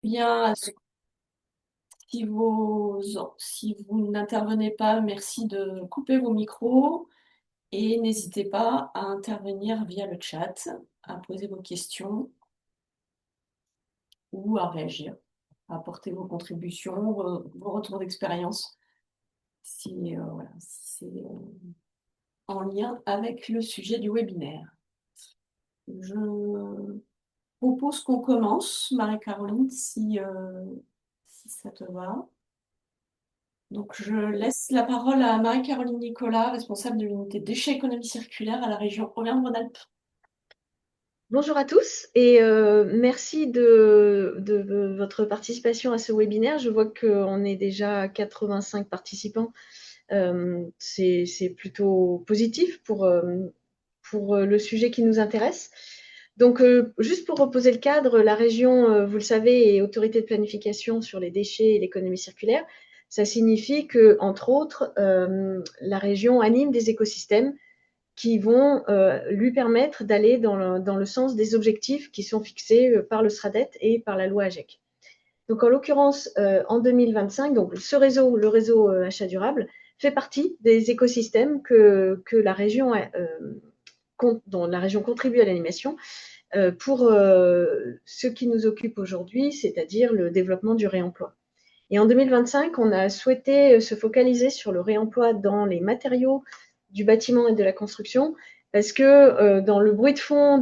Bien, si vous n'intervenez pas, merci de couper vos micros et n'hésitez pas à intervenir via le chat, à poser vos questions ou à réagir, à apporter vos contributions, vos retours d'expérience, si, voilà, si c'est en lien avec le sujet du webinaire. Je propose qu'on commence, Marie-Caroline, si ça te va. Donc, je laisse la parole à Marie-Caroline Nicolas, responsable de l'unité déchets économie circulaire à la région Auvergne-Rhône-Alpes. Bonjour à tous et merci de votre participation à ce webinaire. Je vois qu'on est déjà à 85 participants. C'est plutôt positif pour le sujet qui nous intéresse. Donc, juste pour reposer le cadre, la région, vous le savez, est autorité de planification sur les déchets et l'économie circulaire. Ça signifie que, entre autres, la région anime des écosystèmes qui vont lui permettre d'aller dans le sens des objectifs qui sont fixés par le SRADET et par la loi AGEC. Donc, en l'occurrence, en 2025, donc, ce réseau, le réseau achat durable, fait partie des écosystèmes que la région, dont la région contribue à l'animation pour ce qui nous occupe aujourd'hui, c'est-à-dire le développement du réemploi. Et en 2025, on a souhaité se focaliser sur le réemploi dans les matériaux du bâtiment et de la construction, parce que dans le bruit de fond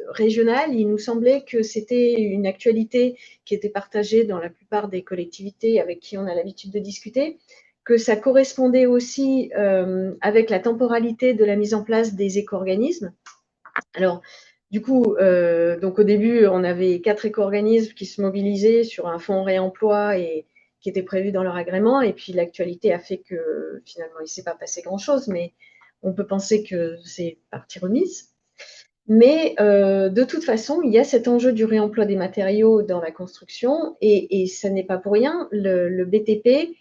régional, il nous semblait que c'était une actualité qui était partagée dans la plupart des collectivités avec qui on a l'habitude de discuter, que ça correspondait aussi avec la temporalité de la mise en place des éco-organismes. Alors, du coup, donc au début, on avait 4 éco-organismes qui se mobilisaient sur un fonds réemploi et qui était prévu dans leur agrément. Et puis l'actualité a fait que finalement, il ne s'est pas passé grand-chose, mais on peut penser que c'est partie remise. Mais de toute façon, il y a cet enjeu du réemploi des matériaux dans la construction et ça n'est pas pour rien. Le BTP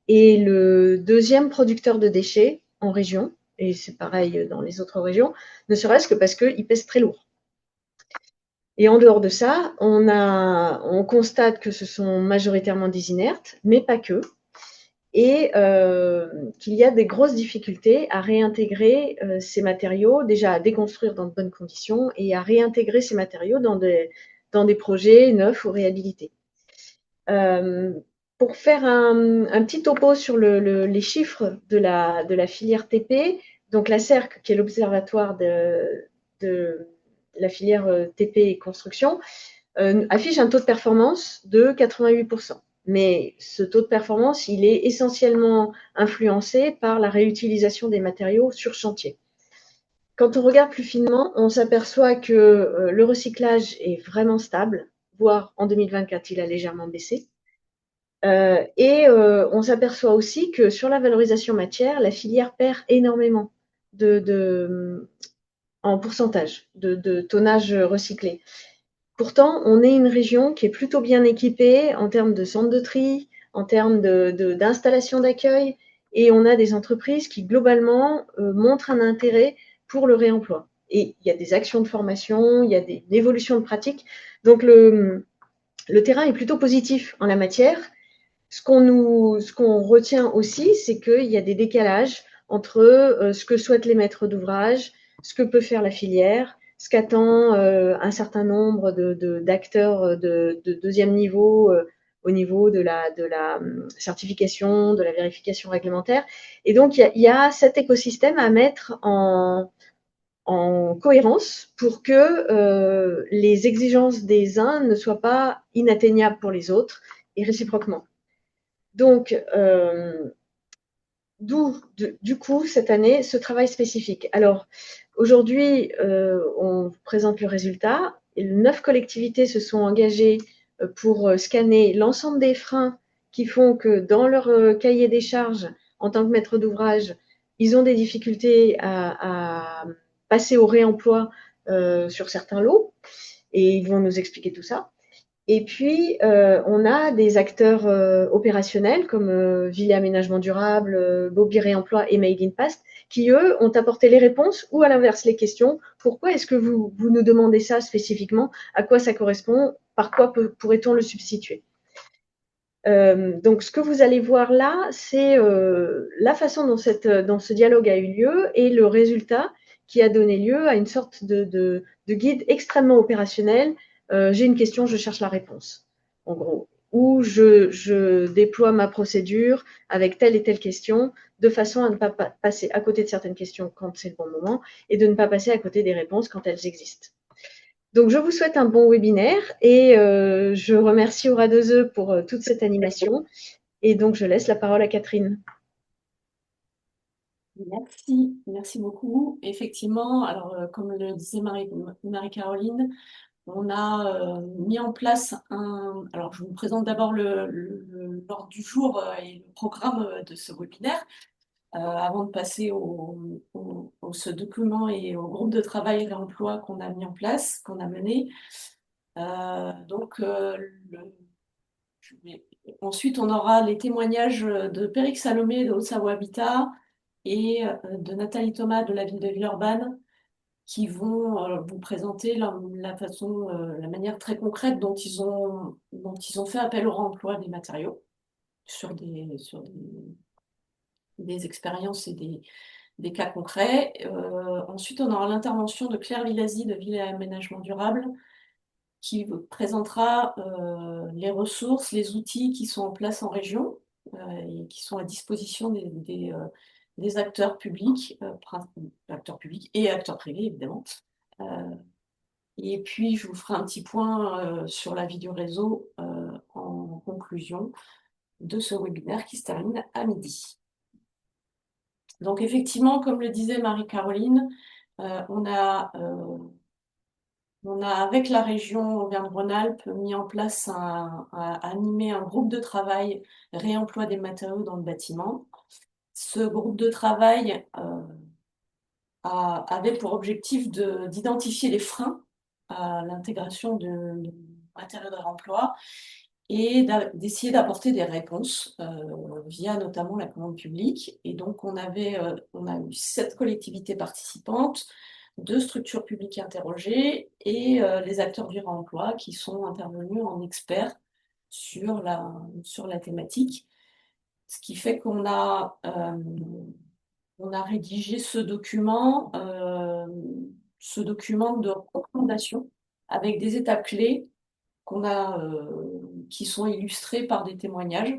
est le deuxième producteur de déchets en région, et c'est pareil dans les autres régions, ne serait-ce que parce qu'il pèse très lourd. Et en dehors de ça, on constate que ce sont majoritairement des inertes, mais pas que, et qu'il y a des grosses difficultés à réintégrer ces matériaux, déjà à déconstruire dans de bonnes conditions, et à réintégrer ces matériaux dans des projets neufs ou réhabilités. Euh, pour faire un petit topo sur les chiffres de la filière TP, donc la CERC, qui est l'observatoire de la filière TP et construction, affiche un taux de performance de 88%. Mais ce taux de performance, il est essentiellement influencé par la réutilisation des matériaux sur chantier. Quand on regarde plus finement, on s'aperçoit que le recyclage est vraiment stable, voire en 2024, il a légèrement baissé. On s'aperçoit aussi que sur la valorisation matière, la filière perd énormément en pourcentage de tonnage recyclé. Pourtant, on est une région qui est plutôt bien équipée en termes de centres de tri, en termes d'installation d'accueil, et on a des entreprises qui, globalement, montrent un intérêt pour le réemploi. Et il y a des actions de formation, il y a des évolutions de pratiques. Donc, le terrain est plutôt positif en la matière. Ce qu'on retient aussi, c'est qu'il y a des décalages entre ce que souhaitent les maîtres d'ouvrage, ce que peut faire la filière, ce qu'attend un certain nombre d'acteurs de deuxième niveau au niveau de la certification, de la vérification réglementaire. Et donc, il y a cet écosystème à mettre en cohérence pour que les exigences des uns ne soient pas inatteignables pour les autres et réciproquement. Donc, du coup, cette année, ce travail spécifique. Alors, aujourd'hui, on présente le résultat. 9 collectivités se sont engagées pour scanner l'ensemble des freins qui font que dans leur cahier des charges, en tant que maître d'ouvrage, ils ont des difficultés à passer au réemploi sur certains lots. Et ils vont nous expliquer tout ça. Et puis, on a des acteurs opérationnels comme Ville et Aménagement Durable, Bobi Réemploi et Made in Past, qui, eux, ont apporté les réponses ou à l'inverse les questions. Pourquoi est-ce que vous nous demandez ça spécifiquement? À quoi ça correspond? par quoi pourrait-on le substituer? Donc, ce que vous allez voir là, c'est la façon dont ce dialogue a eu lieu et le résultat qui a donné lieu à une sorte de guide extrêmement opérationnel. J'ai une question, je cherche la réponse, en gros. Ou je déploie ma procédure avec telle et telle question, de façon à ne pas passer à côté de certaines questions quand c'est le bon moment et de ne pas passer à côté des réponses quand elles existent. Donc, je vous souhaite un bon webinaire et je remercie Aura 2E pour toute cette animation. Et donc, je laisse la parole à Catherine. Merci beaucoup. Effectivement, alors comme le disait Marie-Caroline, on a mis en place un. Alors, je vous présente d'abord l'ordre du jour et le programme de ce webinaire, avant de passer ce document et au groupe de travail réemploi qu'on a mis en place, qu'on a mené. Ensuite, on aura les témoignages de Péric Salomé de Haute-Savoie Habitat et de Nathalie Thomas de la ville de Villeurbanne qui vont vous présenter la manière très concrète dont ils ont fait appel au réemploi des matériaux sur des expériences et des cas concrets. Ensuite, on aura l'intervention de Claire Villazzi de Ville et Aménagement Durable qui vous présentera les ressources, les outils qui sont en place en région et qui sont à disposition des acteurs publics, acteurs publics et acteurs privés évidemment. Euh, et puis je vous ferai un petit point sur la vie du réseau en conclusion de ce webinaire qui se termine à midi. Donc effectivement, comme le disait Marie-Caroline, on a avec la région Auvergne-Rhône-Alpes, mis en place animé un groupe de travail réemploi des matériaux dans le bâtiment. Ce groupe de travail avait pour objectif d'identifier les freins à l'intégration de matériaux de réemploi et d'essayer d'apporter des réponses via notamment la commande publique. Et donc, on a eu 7 collectivités participantes, 2 structures publiques interrogées et les acteurs du réemploi qui sont intervenus en experts sur la thématique. Ce qui fait on a rédigé ce document de recommandation avec des étapes clés qui sont illustrées par des témoignages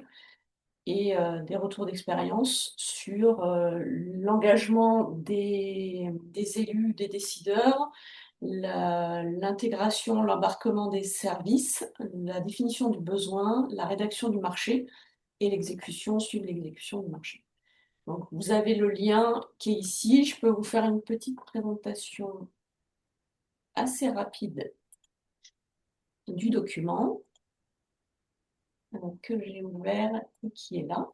et des retours d'expérience sur l'engagement des élus, des décideurs, l'intégration, l'embarquement des services, la définition du besoin, la rédaction du marché et suivre l'exécution du marché. Donc, vous avez le lien qui est ici. Je peux vous faire une petite présentation assez rapide du document que j'ai ouvert et qui est là.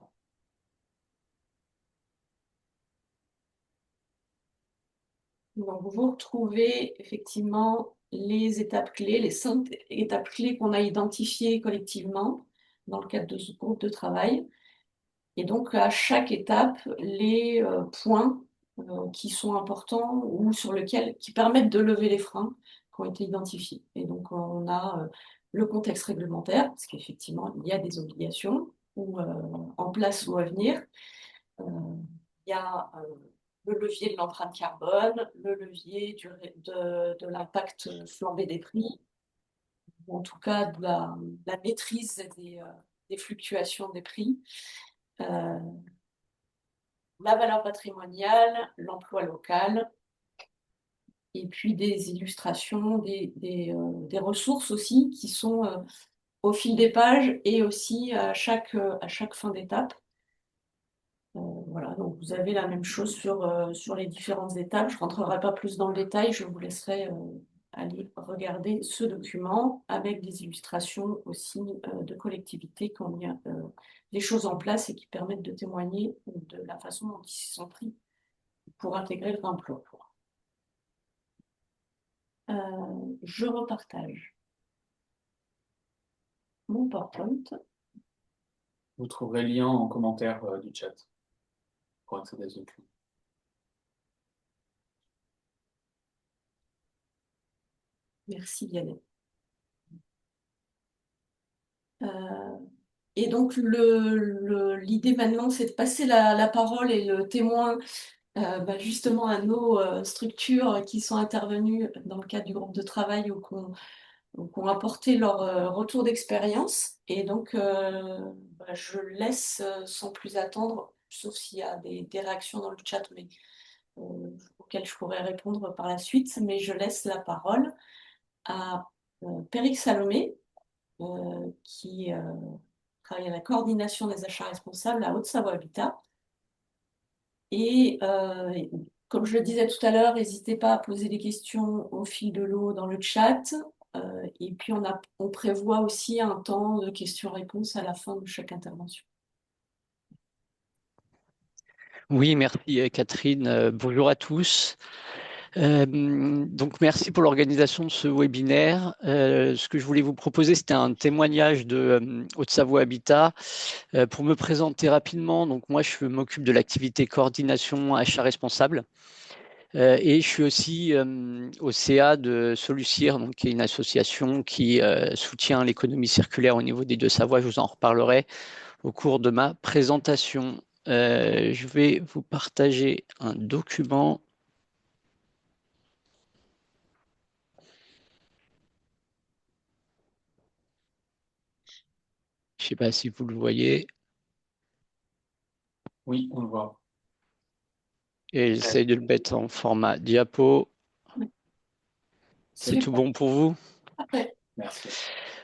Donc, vous retrouvez effectivement les étapes clés, les 5 étapes clés qu'on a identifiées collectivement dans le cadre de ce groupe de travail. Et donc, à chaque étape, les points qui sont importants ou qui permettent de lever les freins qui ont été identifiés. Et donc, on a le contexte réglementaire, parce qu'effectivement, il y a des obligations en place ou à venir. Il y a le levier de l'empreinte carbone, le levier de l'impact flambé des prix, ou en tout cas de la maîtrise des fluctuations des prix. La valeur patrimoniale, l'emploi local, et puis des illustrations, des ressources aussi qui sont au fil des pages et aussi à chaque fin d'étape. Voilà, donc vous avez la même chose sur les différentes étapes. Je ne rentrerai pas plus dans le détail, je vous laisserai aller regarder ce document avec des illustrations aussi de collectivités qui ont mis des choses en place et qui permettent de témoigner de la façon dont ils s'y sont pris pour intégrer le réemploi. Je repartage mon PowerPoint. Vous trouverez le lien en commentaire du chat pour accéder à ce document. Merci Vianney. Et donc, l'idée maintenant, c'est de passer la parole et le témoin justement à nos structures qui sont intervenues dans le cadre du groupe de travail ou qui ont apporté leur retour d'expérience. Et donc, je laisse sans plus attendre, sauf s'il y a des réactions dans le chat, mais auxquelles je pourrais répondre par la suite, mais je laisse la parole à Péric Salomé, qui travaille à la coordination des achats responsables à Haute-Savoie Habitat. Et comme je le disais tout à l'heure, n'hésitez pas à poser des questions au fil de l'eau dans le chat. Et puis on prévoit aussi un temps de questions-réponses à la fin de chaque intervention. Oui, merci Catherine. Bonjour à tous. Donc merci pour l'organisation de ce webinaire. Ce que je voulais vous proposer, c'était un témoignage de Haute-Savoie Habitat. Pour me présenter rapidement, donc moi je m'occupe de l'activité coordination achat responsable. Et je suis aussi au CA de Solucir, donc, qui est une association qui soutient l'économie circulaire au niveau des Deux-Savoies. Je vous en reparlerai au cours de ma présentation. Je vais vous partager un document. Je ne sais pas si vous le voyez. Oui, on le voit. Et j'essaie de le mettre en format diapo. C'est tout bon pour vous? Parfait. Merci.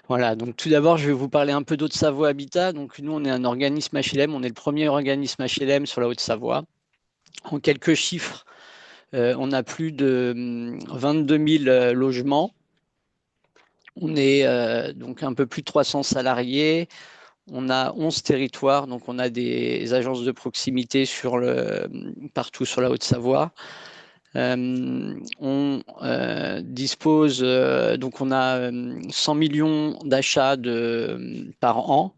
Voilà, donc tout d'abord, je vais vous parler un peu d'Haute-Savoie Habitat. Donc nous, on est un organisme HLM, on est le premier organisme HLM sur la Haute-Savoie. En quelques chiffres, on a plus de 22 000 logements. On est donc un peu plus de 300 salariés. On a 11 territoires, donc on a des agences de proximité partout sur la Haute-Savoie. On dispose, donc on a 100 millions d'achats par an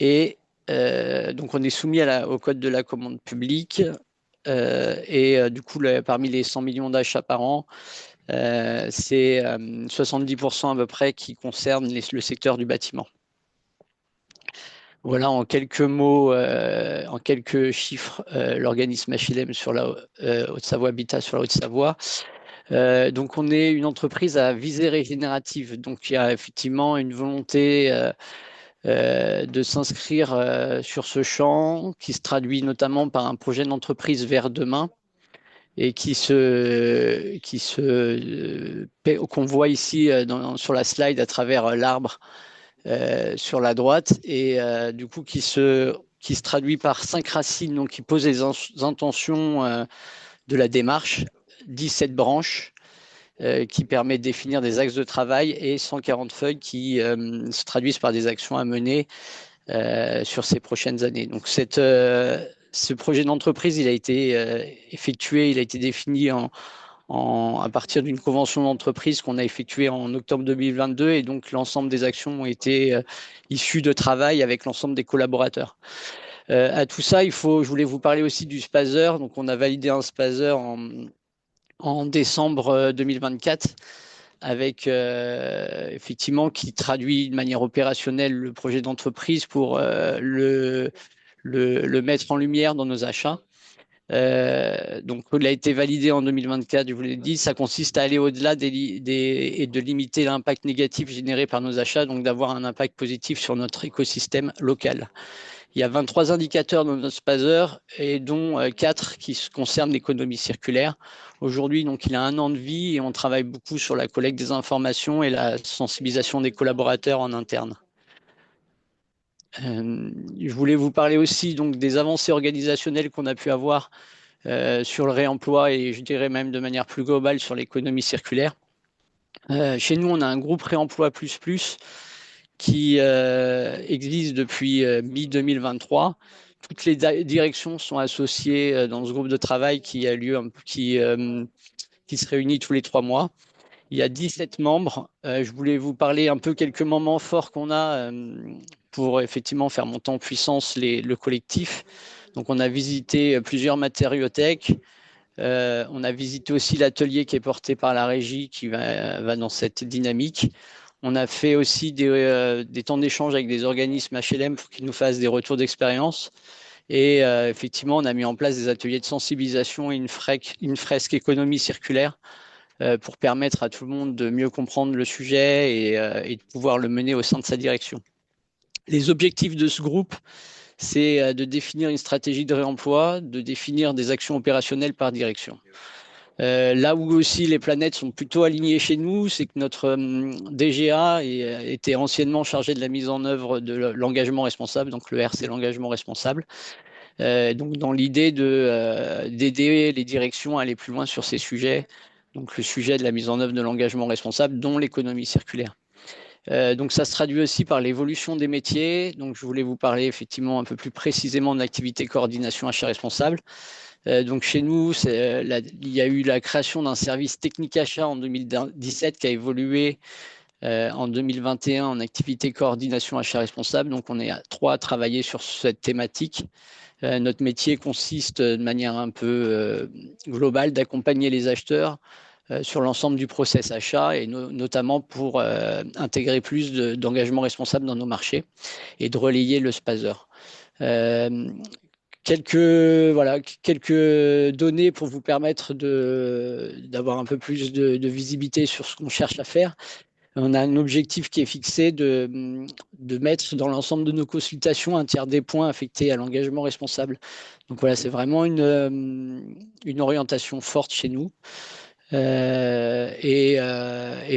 et donc on est soumis au code de la commande publique et du coup parmi les 100 millions d'achats par an, c'est 70% à peu près qui concernent le secteur du bâtiment. Voilà en quelques mots, en quelques chiffres, l'organisme HLM sur la Haute-Savoie Habitat sur la Haute-Savoie. Donc on est une entreprise à visée régénérative. Donc il y a effectivement une volonté de s'inscrire sur ce champ qui se traduit notamment par un projet d'entreprise vers demain et qu'on voit ici sur la slide à travers l'arbre sur la droite et du coup qui se traduit par 5 racines, donc qui posent les intentions de la démarche, 17 branches qui permet de définir des axes de travail et 140 feuilles qui se traduisent par des actions à mener sur ces prochaines années. Donc ce projet d'entreprise, il a été effectué, il a été défini à partir d'une convention d'entreprise qu'on a effectuée en octobre 2022 et donc l'ensemble des actions ont été issues de travail avec l'ensemble des collaborateurs. À tout ça, je voulais vous parler aussi du SPASER. Donc on a validé un SPASER en décembre 2024 avec effectivement qui traduit de manière opérationnelle le projet d'entreprise pour le mettre en lumière dans nos achats. Donc, il a été validé en 2024, je vous l'ai dit. Ça consiste à aller au-delà et de limiter l'impact négatif généré par nos achats, donc d'avoir un impact positif sur notre écosystème local. Il y a 23 indicateurs dans notre SPASER et dont 4 qui concernent l'économie circulaire. Aujourd'hui, donc, il a 1 an de vie et on travaille beaucoup sur la collecte des informations et la sensibilisation des collaborateurs en interne. Je voulais vous parler aussi donc, des avancées organisationnelles qu'on a pu avoir sur le réemploi et je dirais même de manière plus globale sur l'économie circulaire. Chez nous, on a un groupe Réemploi Plus Plus qui existe depuis mi-2023. Toutes les directions sont associées dans ce groupe de travail qui se réunit tous les 3 mois. Il y a 17 membres. Je voulais vous parler un peu quelques moments forts qu'on a pour effectivement faire monter en puissance le collectif. Donc, on a visité plusieurs matériothèques. On a visité aussi l'atelier qui est porté par la régie qui va dans cette dynamique. On a fait aussi des temps d'échange avec des organismes HLM pour qu'ils nous fassent des retours d'expérience. Et effectivement, on a mis en place des ateliers de sensibilisation et une fresque économie circulaire pour permettre à tout le monde de mieux comprendre le sujet et de pouvoir le mener au sein de sa direction. Les objectifs de ce groupe, c'est de définir une stratégie de réemploi, de définir des actions opérationnelles par direction. Là où aussi les planètes sont plutôt alignées chez nous, c'est que notre DGA était anciennement chargé de la mise en œuvre de l'engagement responsable, donc le R, c'est l'engagement responsable. Donc dans l'idée d'aider les directions à aller plus loin sur ces sujets, donc le sujet de la mise en œuvre de l'engagement responsable, dont l'économie circulaire. Donc ça se traduit aussi par l'évolution des métiers. Donc je voulais vous parler effectivement un peu plus précisément de l'activité coordination achat responsable. Donc chez nous, il y a eu la création d'un service technique achat en 2017 qui a évolué en 2021 en activité coordination achat responsable. Donc on est à 3 à travailler sur cette thématique. Notre métier consiste de manière un peu globale d'accompagner les acheteurs sur l'ensemble du process achat et notamment pour intégrer plus d'engagement responsable dans nos marchés et de relayer le spazer. Quelques données pour vous permettre d'avoir un peu plus de visibilité sur ce qu'on cherche à faire. On a un objectif qui est fixé de mettre dans l'ensemble de nos consultations un tiers des points affectés à l'engagement responsable. Donc voilà, c'est vraiment une orientation forte chez nous. Et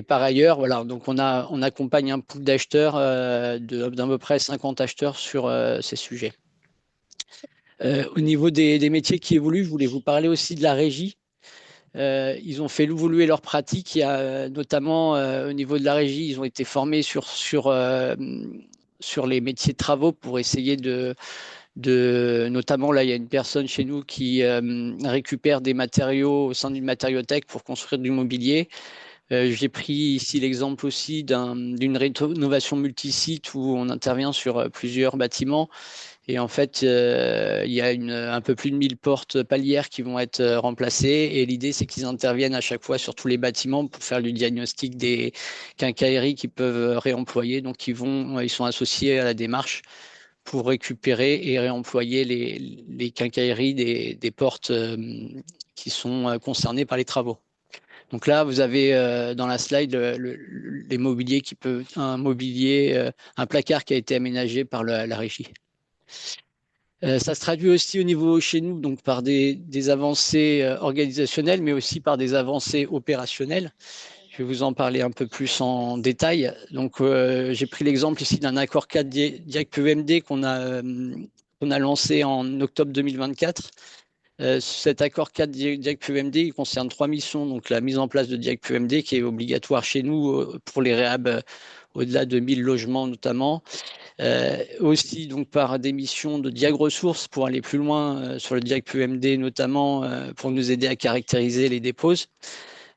par ailleurs, voilà, donc on accompagne un pool d'acheteurs d'à peu près 50 acheteurs sur ces sujets. Au niveau des métiers qui évoluent, je voulais vous parler aussi de la régie. Ils ont fait évoluer leurs pratiques. Il y a notamment au niveau de la régie, ils ont été formés sur les métiers de travaux pour essayer notamment là, il y a une personne chez nous qui récupère des matériaux au sein d'une matériothèque pour construire du mobilier. J'ai pris ici l'exemple aussi d'une rénovation multisite où on intervient sur plusieurs bâtiments. Et en fait, il y a un peu plus de 1000 portes palières qui vont être remplacées. Et l'idée, c'est qu'ils interviennent à chaque fois sur tous les bâtiments pour faire le diagnostic des quincailleries qu'ils peuvent réemployer. Donc, ils sont associés à la démarche pour récupérer et réemployer les quincailleries des portes qui sont concernées par les travaux. Donc là, vous avez dans la slide les mobiliers un placard qui a été aménagé par la régie. Ça se traduit aussi au niveau chez nous, donc par des avancées organisationnelles, mais aussi par des avancées opérationnelles. Je vais vous en parler un peu plus en détail. Donc, j'ai pris l'exemple ici d'un accord cadre DIAC-PEMD qu'on a lancé en octobre 2024. Cet accord cadre DIAC-PEMD il concerne 3 missions. Donc, la mise en place de DIAC-PEMD qui est obligatoire chez nous pour les réhab au-delà de 1000 logements notamment. Aussi donc par des missions de Diag Ressources pour aller plus loin sur le Diag PEMD notamment pour nous aider à caractériser les déposes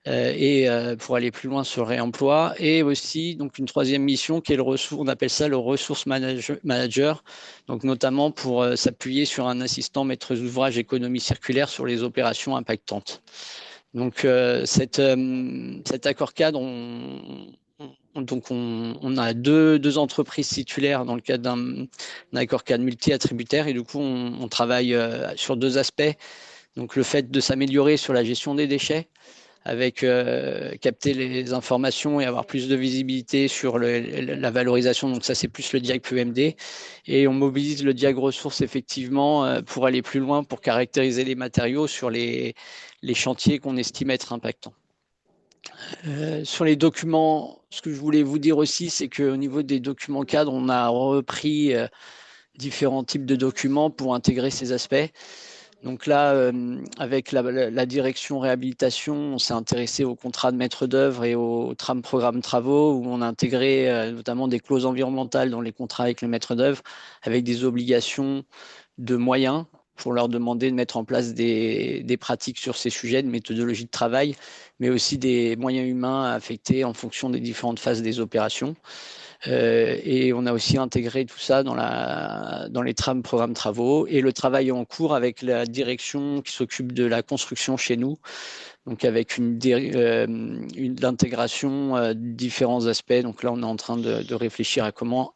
et pour aller plus loin sur le réemploi, et aussi donc une troisième mission qui est on appelle ça le ressource manager, donc notamment pour s'appuyer sur un assistant maître d'ouvrage économie circulaire sur les opérations impactantes. Donc cet accord cadre, on a deux entreprises titulaires dans le cadre d'un accord cadre multi-attributaire, et du coup on travaille sur 2 aspects. Donc le fait de s'améliorer sur la gestion des déchets, avec capter les informations et avoir plus de visibilité sur la valorisation. Donc ça, c'est plus le Diag PEMD. Et on mobilise le Diag Ressources effectivement pour aller plus loin, pour caractériser les matériaux sur les chantiers qu'on estime être impactants. Sur les documents, ce que je voulais vous dire aussi, c'est qu'au niveau des documents cadres, on a repris différents types de documents pour intégrer ces aspects. Donc là, avec la direction réhabilitation, on s'est intéressé au contrat de maître d'œuvre et au programme travaux, où on a intégré notamment des clauses environnementales dans les contrats avec le maître d'œuvre, avec des obligations de moyens pour leur demander de mettre en place des pratiques sur ces sujets, de méthodologie de travail, mais aussi des moyens humains affectés en fonction des différentes phases des opérations. Et on a aussi intégré tout ça dans les programmes travaux et le travail en cours avec la direction qui s'occupe de la construction chez nous, donc avec l'intégration de différents aspects. Donc là, on est en train de réfléchir à comment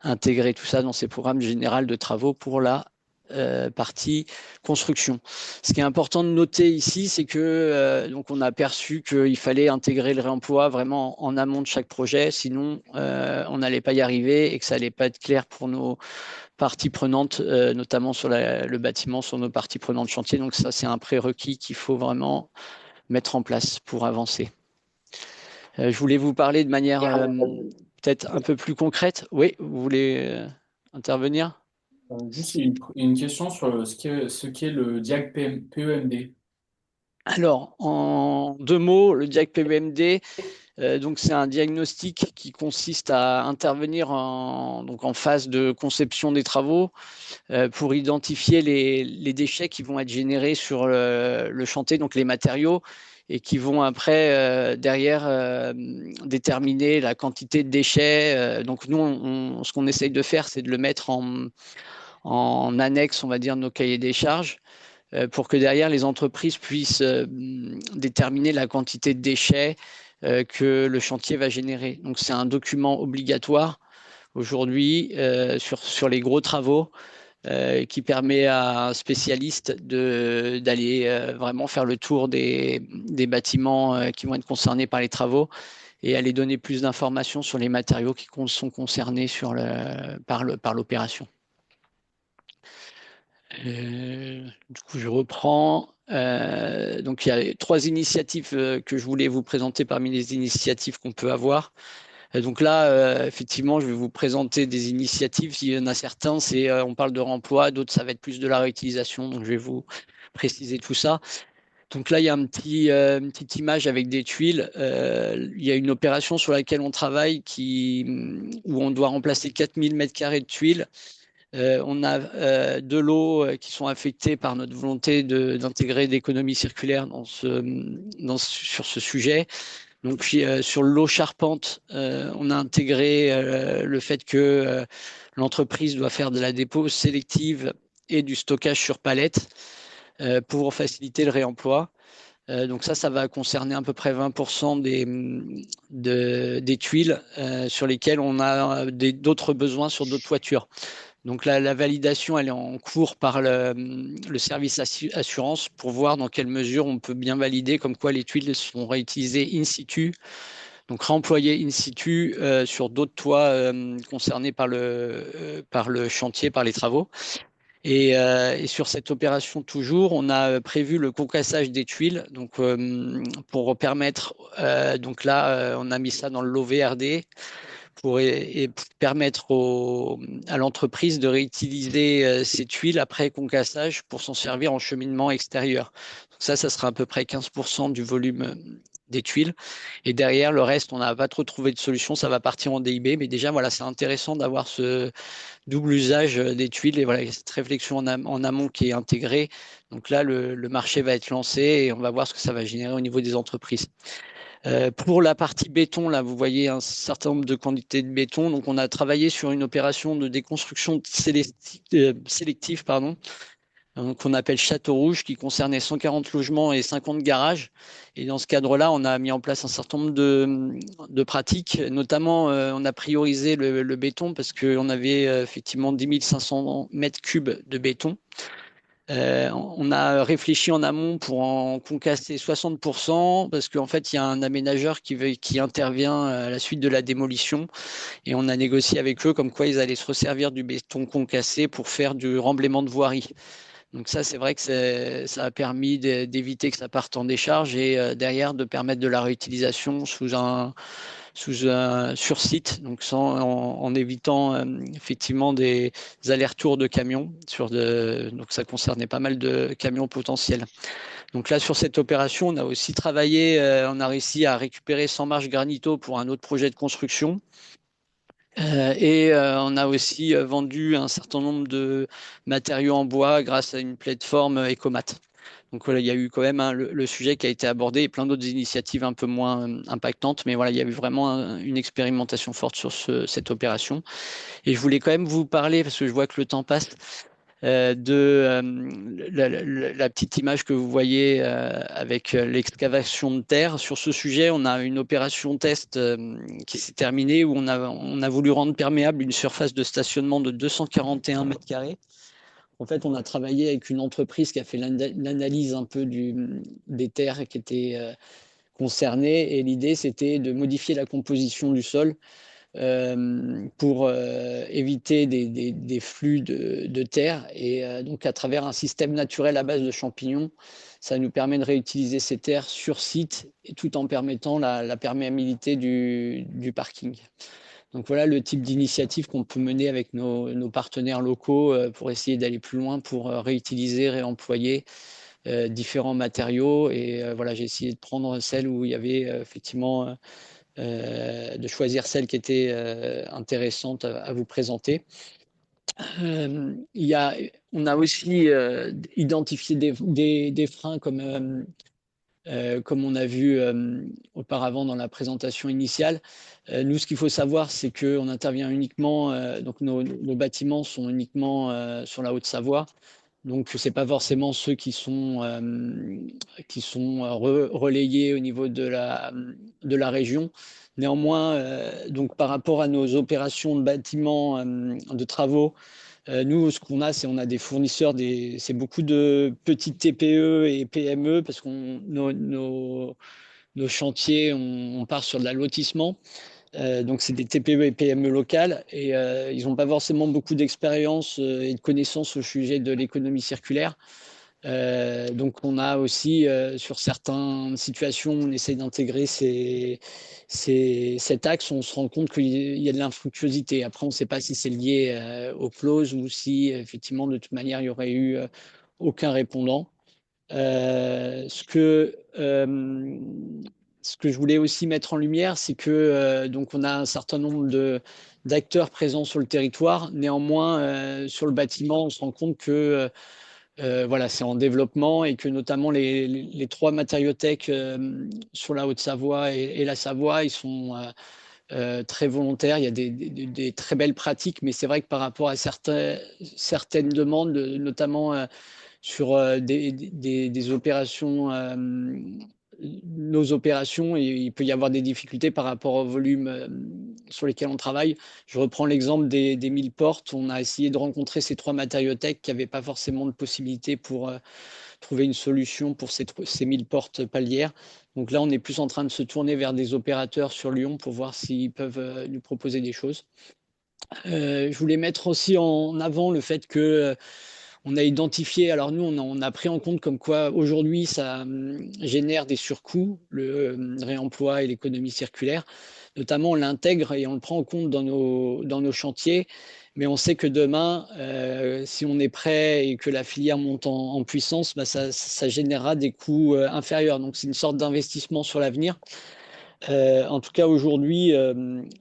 intégrer tout ça dans ces programmes généraux de travaux pour la partie construction. Ce qui est important de noter ici, c'est que donc on a perçu qu'il fallait intégrer le réemploi vraiment en amont de chaque projet, sinon on n'allait pas y arriver et que ça allait pas être clair pour nos parties prenantes, notamment sur le bâtiment, sur nos parties prenantes chantier. Donc ça, c'est un prérequis qu'il faut vraiment mettre en place pour avancer. Je voulais vous parler de manière peut-être un peu plus concrète. Oui, vous voulez intervenir? Juste une question sur ce qu'est le DIAC PEMD. Alors, en 2 mots, le DIAC PEMD, donc c'est un diagnostic qui consiste à intervenir donc en phase de conception des travaux pour identifier les déchets qui vont être générés sur le chantier, donc les matériaux, et qui vont après, derrière, déterminer la quantité de déchets. Donc nous, ce qu'on essaye de faire, c'est de le mettre en annexe, on va dire, de nos cahiers des charges pour que derrière les entreprises puissent déterminer la quantité de déchets que le chantier va générer. Donc c'est un document obligatoire aujourd'hui sur les gros travaux qui permet à un spécialiste d'aller vraiment faire le tour des bâtiments qui vont être concernés par les travaux et aller donner plus d'informations sur les matériaux qui sont concernés par l'opération. Du coup, je reprends. Donc, il y a 3 initiatives que je voulais vous présenter parmi les initiatives qu'on peut avoir. Donc là, effectivement, je vais vous présenter des initiatives. Il y en a certains, on parle de remploi, d'autres, ça va être plus de la réutilisation. Donc, je vais vous préciser tout ça. Donc là, il y a une petite image avec des tuiles. Il y a une opération sur laquelle on travaille où on doit remplacer 4000 m² de tuiles. On a de l'eau qui sont affectées par notre volonté d'intégrer l'économie circulaire sur ce sujet. Donc, sur l'eau charpente, on a intégré le fait que l'entreprise doit faire de la dépose sélective et du stockage sur palette pour faciliter le réemploi. Donc ça va concerner à peu près 20% des tuiles sur lesquelles on a d'autres besoins sur d'autres toitures. Donc la validation, elle est en cours par le service assurance pour voir dans quelle mesure on peut bien valider comme quoi les tuiles sont réutilisées in situ, donc réemployées in situ sur d'autres toits concernés par le chantier, par les travaux. Et sur cette opération toujours, on a prévu le concassage des tuiles, donc pour permettre, donc là, on a mis ça dans le lot VRD pour permettre à l'entreprise de réutiliser ces tuiles après concassage pour s'en servir en cheminement extérieur. Donc ça sera à peu près 15% du volume des tuiles. Et derrière, le reste, on n'a pas trop trouvé de solution, ça va partir en DIB. Mais déjà, voilà, c'est intéressant d'avoir ce double usage des tuiles et voilà, cette réflexion en amont qui est intégrée. Donc là, le marché va être lancé et on va voir ce que ça va générer au niveau des entreprises. Pour la partie béton, là, vous voyez un certain nombre de quantités de béton. Donc, on a travaillé sur une opération de déconstruction sélective, pardon, qu'on appelle Château Rouge, qui concernait 140 logements et 50 garages. Et dans ce cadre-là, on a mis en place un certain nombre de pratiques. Notamment, on a priorisé le béton parce qu'on avait effectivement 10 500 mètres cubes de béton. On a réfléchi en amont pour en concasser 60% parce qu'en fait, il y a un aménageur qui intervient à la suite de la démolition et on a négocié avec eux comme quoi ils allaient se resservir du béton concassé pour faire du remblaiement de voirie. Donc ça, c'est vrai que ça a permis d'éviter que ça parte en décharge et derrière de permettre de la réutilisation sur site, donc en évitant effectivement des allers-retours de camions. Donc ça concernait pas mal de camions potentiels. Donc là, sur cette opération, on a aussi travaillé, on a réussi à récupérer 100 marches granito pour un autre projet de construction. On a aussi vendu un certain nombre de matériaux en bois grâce à une plateforme Ecomat. Donc voilà, il y a eu quand même le sujet qui a été abordé et plein d'autres initiatives un peu moins impactantes. Mais voilà, il y a eu vraiment une expérimentation forte sur cette opération. Et je voulais quand même vous parler, parce que je vois que le temps passe, de la petite image que vous voyez avec l'excavation de terre. Sur ce sujet, on a une opération test qui s'est terminée où on a voulu rendre perméable une surface de stationnement de 241 mètres carrés. En fait, on a travaillé avec une entreprise qui a fait l'analyse un peu des terres qui étaient concernées et l'idée, c'était de modifier la composition du sol pour éviter des flux de terre. Et donc, à travers un système naturel à base de champignons, ça nous permet de réutiliser ces terres sur site et tout en permettant la perméabilité du parking. Donc voilà le type d'initiative qu'on peut mener avec nos partenaires locaux pour essayer d'aller plus loin, pour réutiliser, réemployer différents matériaux. Et voilà, j'ai essayé de prendre celle où il y avait effectivement de choisir celle qui était intéressante à vous présenter. On a aussi identifié des freins comme on a vu auparavant dans la présentation initiale. Nous, ce qu'il faut savoir, c'est qu'on intervient uniquement, donc nos bâtiments sont uniquement sur la Haute-Savoie. Donc, ce n'est pas forcément ceux qui sont relayés au niveau de la région. Néanmoins, donc, par rapport à nos opérations de bâtiments, de travaux, nous, ce qu'on a, c'est on a des fournisseurs, c'est beaucoup de petites TPE et PME parce qu'on nos chantiers, on part sur de l'allotissement. Donc, c'est des TPE et PME locales et ils n'ont pas forcément beaucoup d'expérience et de connaissances au sujet de l'économie circulaire. Donc, on a aussi, sur certaines situations, on essaie d'intégrer cet axe, on se rend compte qu'il y a de l'infructuosité. Après, on ne sait pas si c'est lié aux clauses ou si, effectivement, de toute manière, il y aurait eu aucun répondant. Ce que je voulais aussi mettre en lumière, c'est que donc on a un certain nombre d'acteurs présents sur le territoire. Néanmoins, sur le bâtiment, on se rend compte que voilà, c'est en développement et que notamment les trois matériothèques sur la Haute-Savoie et la Savoie, ils sont très volontaires. Il y a des très belles pratiques, mais c'est vrai que par rapport à certaines demandes, notamment sur des opérations, nos opérations, et il peut y avoir des difficultés par rapport au volume sur lesquels on travaille. Je reprends l'exemple des 1000 portes. On a essayé de rencontrer ces trois matériothèques qui n'avaient pas forcément de possibilité pour trouver une solution pour ces 1000 portes palières. Donc là, on est plus en train de se tourner vers des opérateurs sur Lyon pour voir s'ils peuvent nous proposer des choses. Je voulais mettre aussi en avant le fait que on a identifié, alors nous, on a pris en compte comme quoi aujourd'hui, ça génère des surcoûts, le réemploi et l'économie circulaire. Notamment, on l'intègre et on le prend en compte dans nos chantiers. Mais on sait que demain, si on est prêt et que la filière monte en puissance, bah ça générera des coûts inférieurs. Donc, c'est une sorte d'investissement sur l'avenir. En tout cas, aujourd'hui,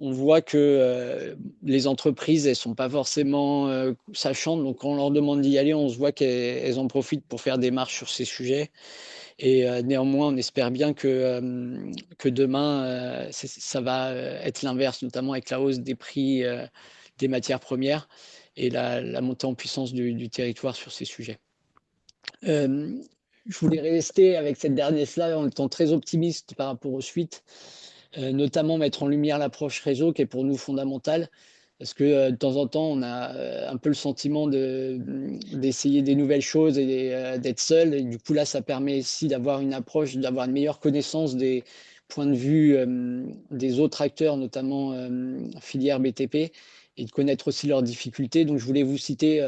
on voit que les entreprises, elles sont pas forcément sachantes. Donc, quand on leur demande d'y aller, on se voit qu'elles en profitent pour faire des marches sur ces sujets. Et néanmoins, on espère bien que demain, ça va être l'inverse, notamment avec la hausse des prix des matières premières et la montée en puissance du territoire sur ces sujets. Je voulais rester avec cette dernière slide en étant très optimiste par rapport aux suites. Notamment mettre en lumière l'approche réseau qui est pour nous fondamentale parce que de temps en temps, on a un peu le sentiment d'essayer des nouvelles choses et d'être seul. Et du coup, là, ça permet aussi d'avoir une approche, d'avoir une meilleure connaissance des points de vue des autres acteurs, notamment filière BTP, et de connaître aussi leurs difficultés. Donc, je voulais vous citer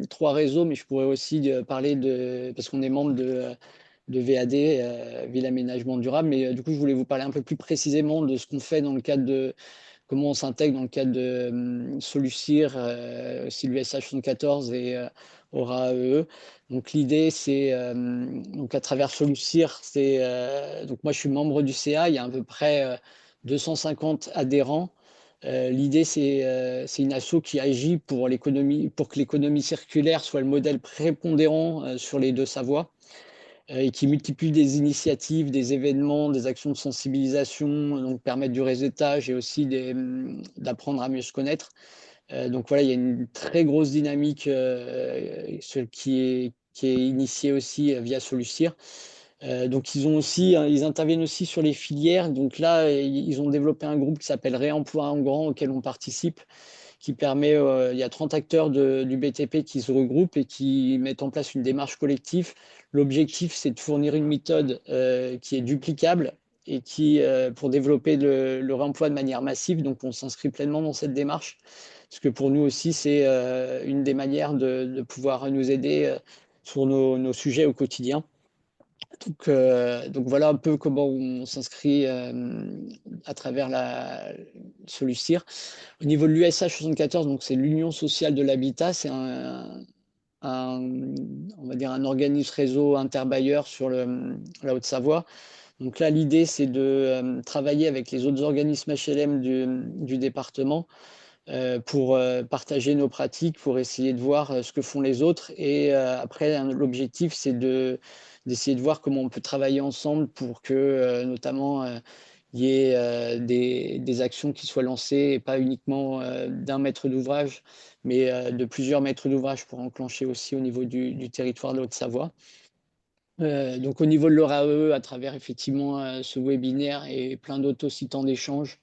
trois réseaux, mais je pourrais aussi parler parce qu'on est membre de VAD, Ville Aménagement Durable. Mais du coup, je voulais vous parler un peu plus précisément de ce qu'on fait dans le cadre comment on s'intègre dans le cadre de Solucir, aussi l'USH 74 et Aura AEE. Donc l'idée, c'est donc à travers Solucir, donc moi je suis membre du CA, il y a à peu près 250 adhérents. L'idée, c'est une asso qui agit pour que l'économie circulaire soit le modèle prépondérant sur les deux Savoies. et qui multiplient des initiatives, des événements, des actions de sensibilisation, donc permettre du réseautage et aussi d'apprendre à mieux se connaître. Donc voilà, il y a une très grosse dynamique qui est initiée aussi via Solucir. Donc ils interviennent aussi sur les filières. Donc là, ils ont développé un groupe qui s'appelle Réemploi en grand auquel on participe, qui permet, il y a 30 acteurs du BTP qui se regroupent et qui mettent en place une démarche collective. L'objectif, c'est de fournir une méthode qui est duplicable et pour développer le réemploi de manière massive. Donc, on s'inscrit pleinement dans cette démarche, parce que pour nous aussi, c'est une des manières de pouvoir nous aider sur nos sujets au quotidien. Donc voilà un peu comment on s'inscrit à travers la Solucir. Au niveau de l'USH 74, donc c'est l'Union sociale de l'habitat, c'est on va dire un organisme réseau interbailleur sur la Haute-Savoie. Donc là, l'idée, c'est de travailler avec les autres organismes HLM du département pour partager nos pratiques, pour essayer de voir ce que font les autres. Et après, l'objectif, c'est d'essayer de voir comment on peut travailler ensemble pour que, notamment, il y ait des actions qui soient lancées, et pas uniquement d'un maître d'ouvrage, mais de plusieurs maîtres d'ouvrage pour enclencher aussi au niveau du territoire de Haute-Savoie. Donc au niveau de l'ORAE, à travers effectivement ce webinaire et plein d'autres aussi temps d'échange,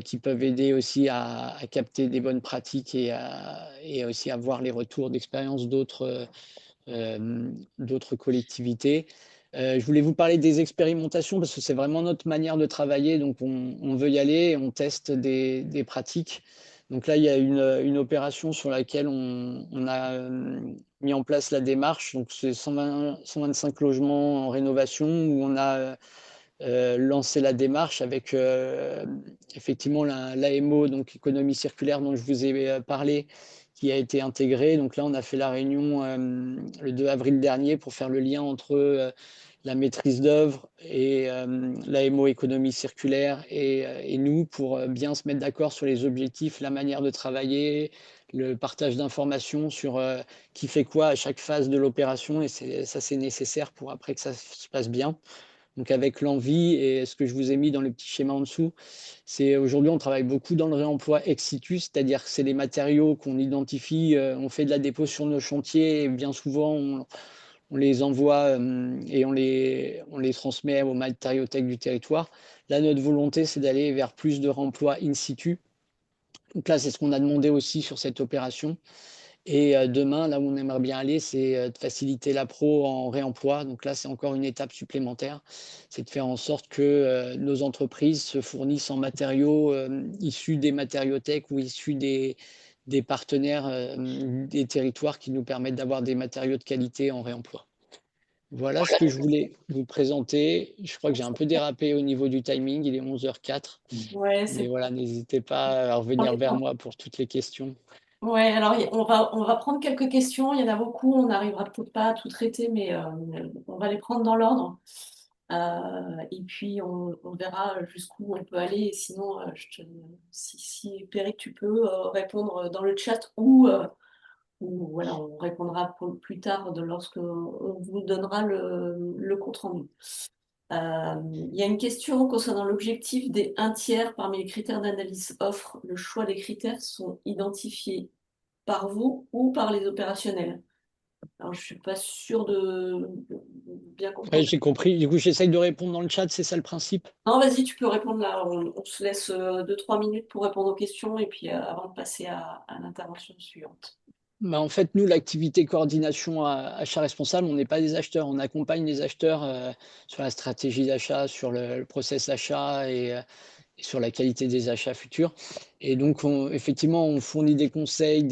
qui peuvent aider aussi à capter des bonnes pratiques et aussi à voir les retours d'expérience d'autres collectivités. Je voulais vous parler des expérimentations parce que c'est vraiment notre manière de travailler. Donc, on veut y aller et on teste des pratiques. Donc là, il y a une opération sur laquelle on a mis en place la démarche. Donc, c'est 125 logements en rénovation où on a lancer la démarche avec effectivement l'AMO, donc économie circulaire dont je vous ai parlé, qui a été intégrée. Donc là, on a fait la réunion le 2 avril dernier pour faire le lien entre la maîtrise d'œuvre et l'AMO économie circulaire et nous pour bien se mettre d'accord sur les objectifs, la manière de travailler, le partage d'informations sur qui fait quoi à chaque phase de l'opération. Et ça, c'est nécessaire pour après que ça se passe bien. Donc avec l'envie et ce que je vous ai mis dans le petit schéma en dessous, c'est aujourd'hui on travaille beaucoup dans le réemploi ex situ, c'est-à-dire que c'est les matériaux qu'on identifie, on fait de la dépose sur nos chantiers et bien souvent on les envoie et on les transmet aux matériothèques du territoire. Là, notre volonté, c'est d'aller vers plus de réemploi in situ. Donc là, c'est ce qu'on a demandé aussi sur cette opération. Et demain, là où on aimerait bien aller, c'est de faciliter la pro en réemploi. Donc là, c'est encore une étape supplémentaire. C'est de faire en sorte que nos entreprises se fournissent en matériaux issus des matériothèques ou issus des partenaires des territoires qui nous permettent d'avoir des matériaux de qualité en réemploi. Voilà ce que je voulais vous présenter. Je crois que j'ai un peu dérapé au niveau du timing. Il est 11h04. Ouais, Mais voilà, n'hésitez pas à revenir vers moi pour toutes les questions. Ouais, alors on va prendre quelques questions. Il y en a beaucoup. On n'arrivera peut-être pas à tout traiter, mais on va les prendre dans l'ordre. Et puis on verra jusqu'où on peut aller. Et sinon, si Péric, tu peux répondre dans le chat ou voilà, on répondra plus tard lorsque on vous donnera le compte rendu. Il y a une question concernant l'objectif des 1/3 parmi les critères d'analyse offre. Le choix des critères sont identifiés par vous ou par les opérationnels? Alors, je suis pas sûre de bien Ouais, comprendre. j'ai compris. Du coup, j'essaye de répondre dans le chat, c'est ça le principe? Non, vas-y, tu peux répondre là. On se laisse 2-3 minutes pour répondre aux questions et puis avant de passer à l'intervention suivante. Bah, en fait, nous, l'activité coordination achat responsable, on n'est pas des acheteurs. On accompagne les acheteurs sur la stratégie d'achat, sur le process achat et sur la qualité des achats futurs. Et donc, effectivement, on fournit des conseils,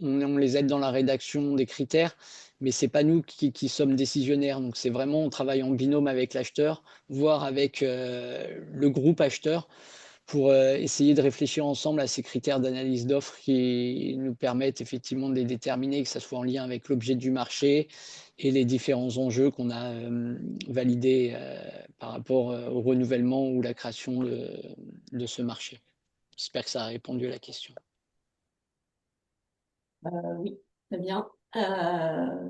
on les aide dans la rédaction des critères, mais c'est pas nous qui sommes décisionnaires. Donc, c'est vraiment, on travaille en binôme avec l'acheteur, voire avec le groupe acheteur pour essayer de réfléchir ensemble à ces critères d'analyse d'offres qui nous permettent effectivement de les déterminer, que ce soit en lien avec l'objet du marché et les différents enjeux qu'on a validés par rapport au renouvellement ou la création de ce marché. J'espère que ça a répondu à la question. Oui, très bien. Euh,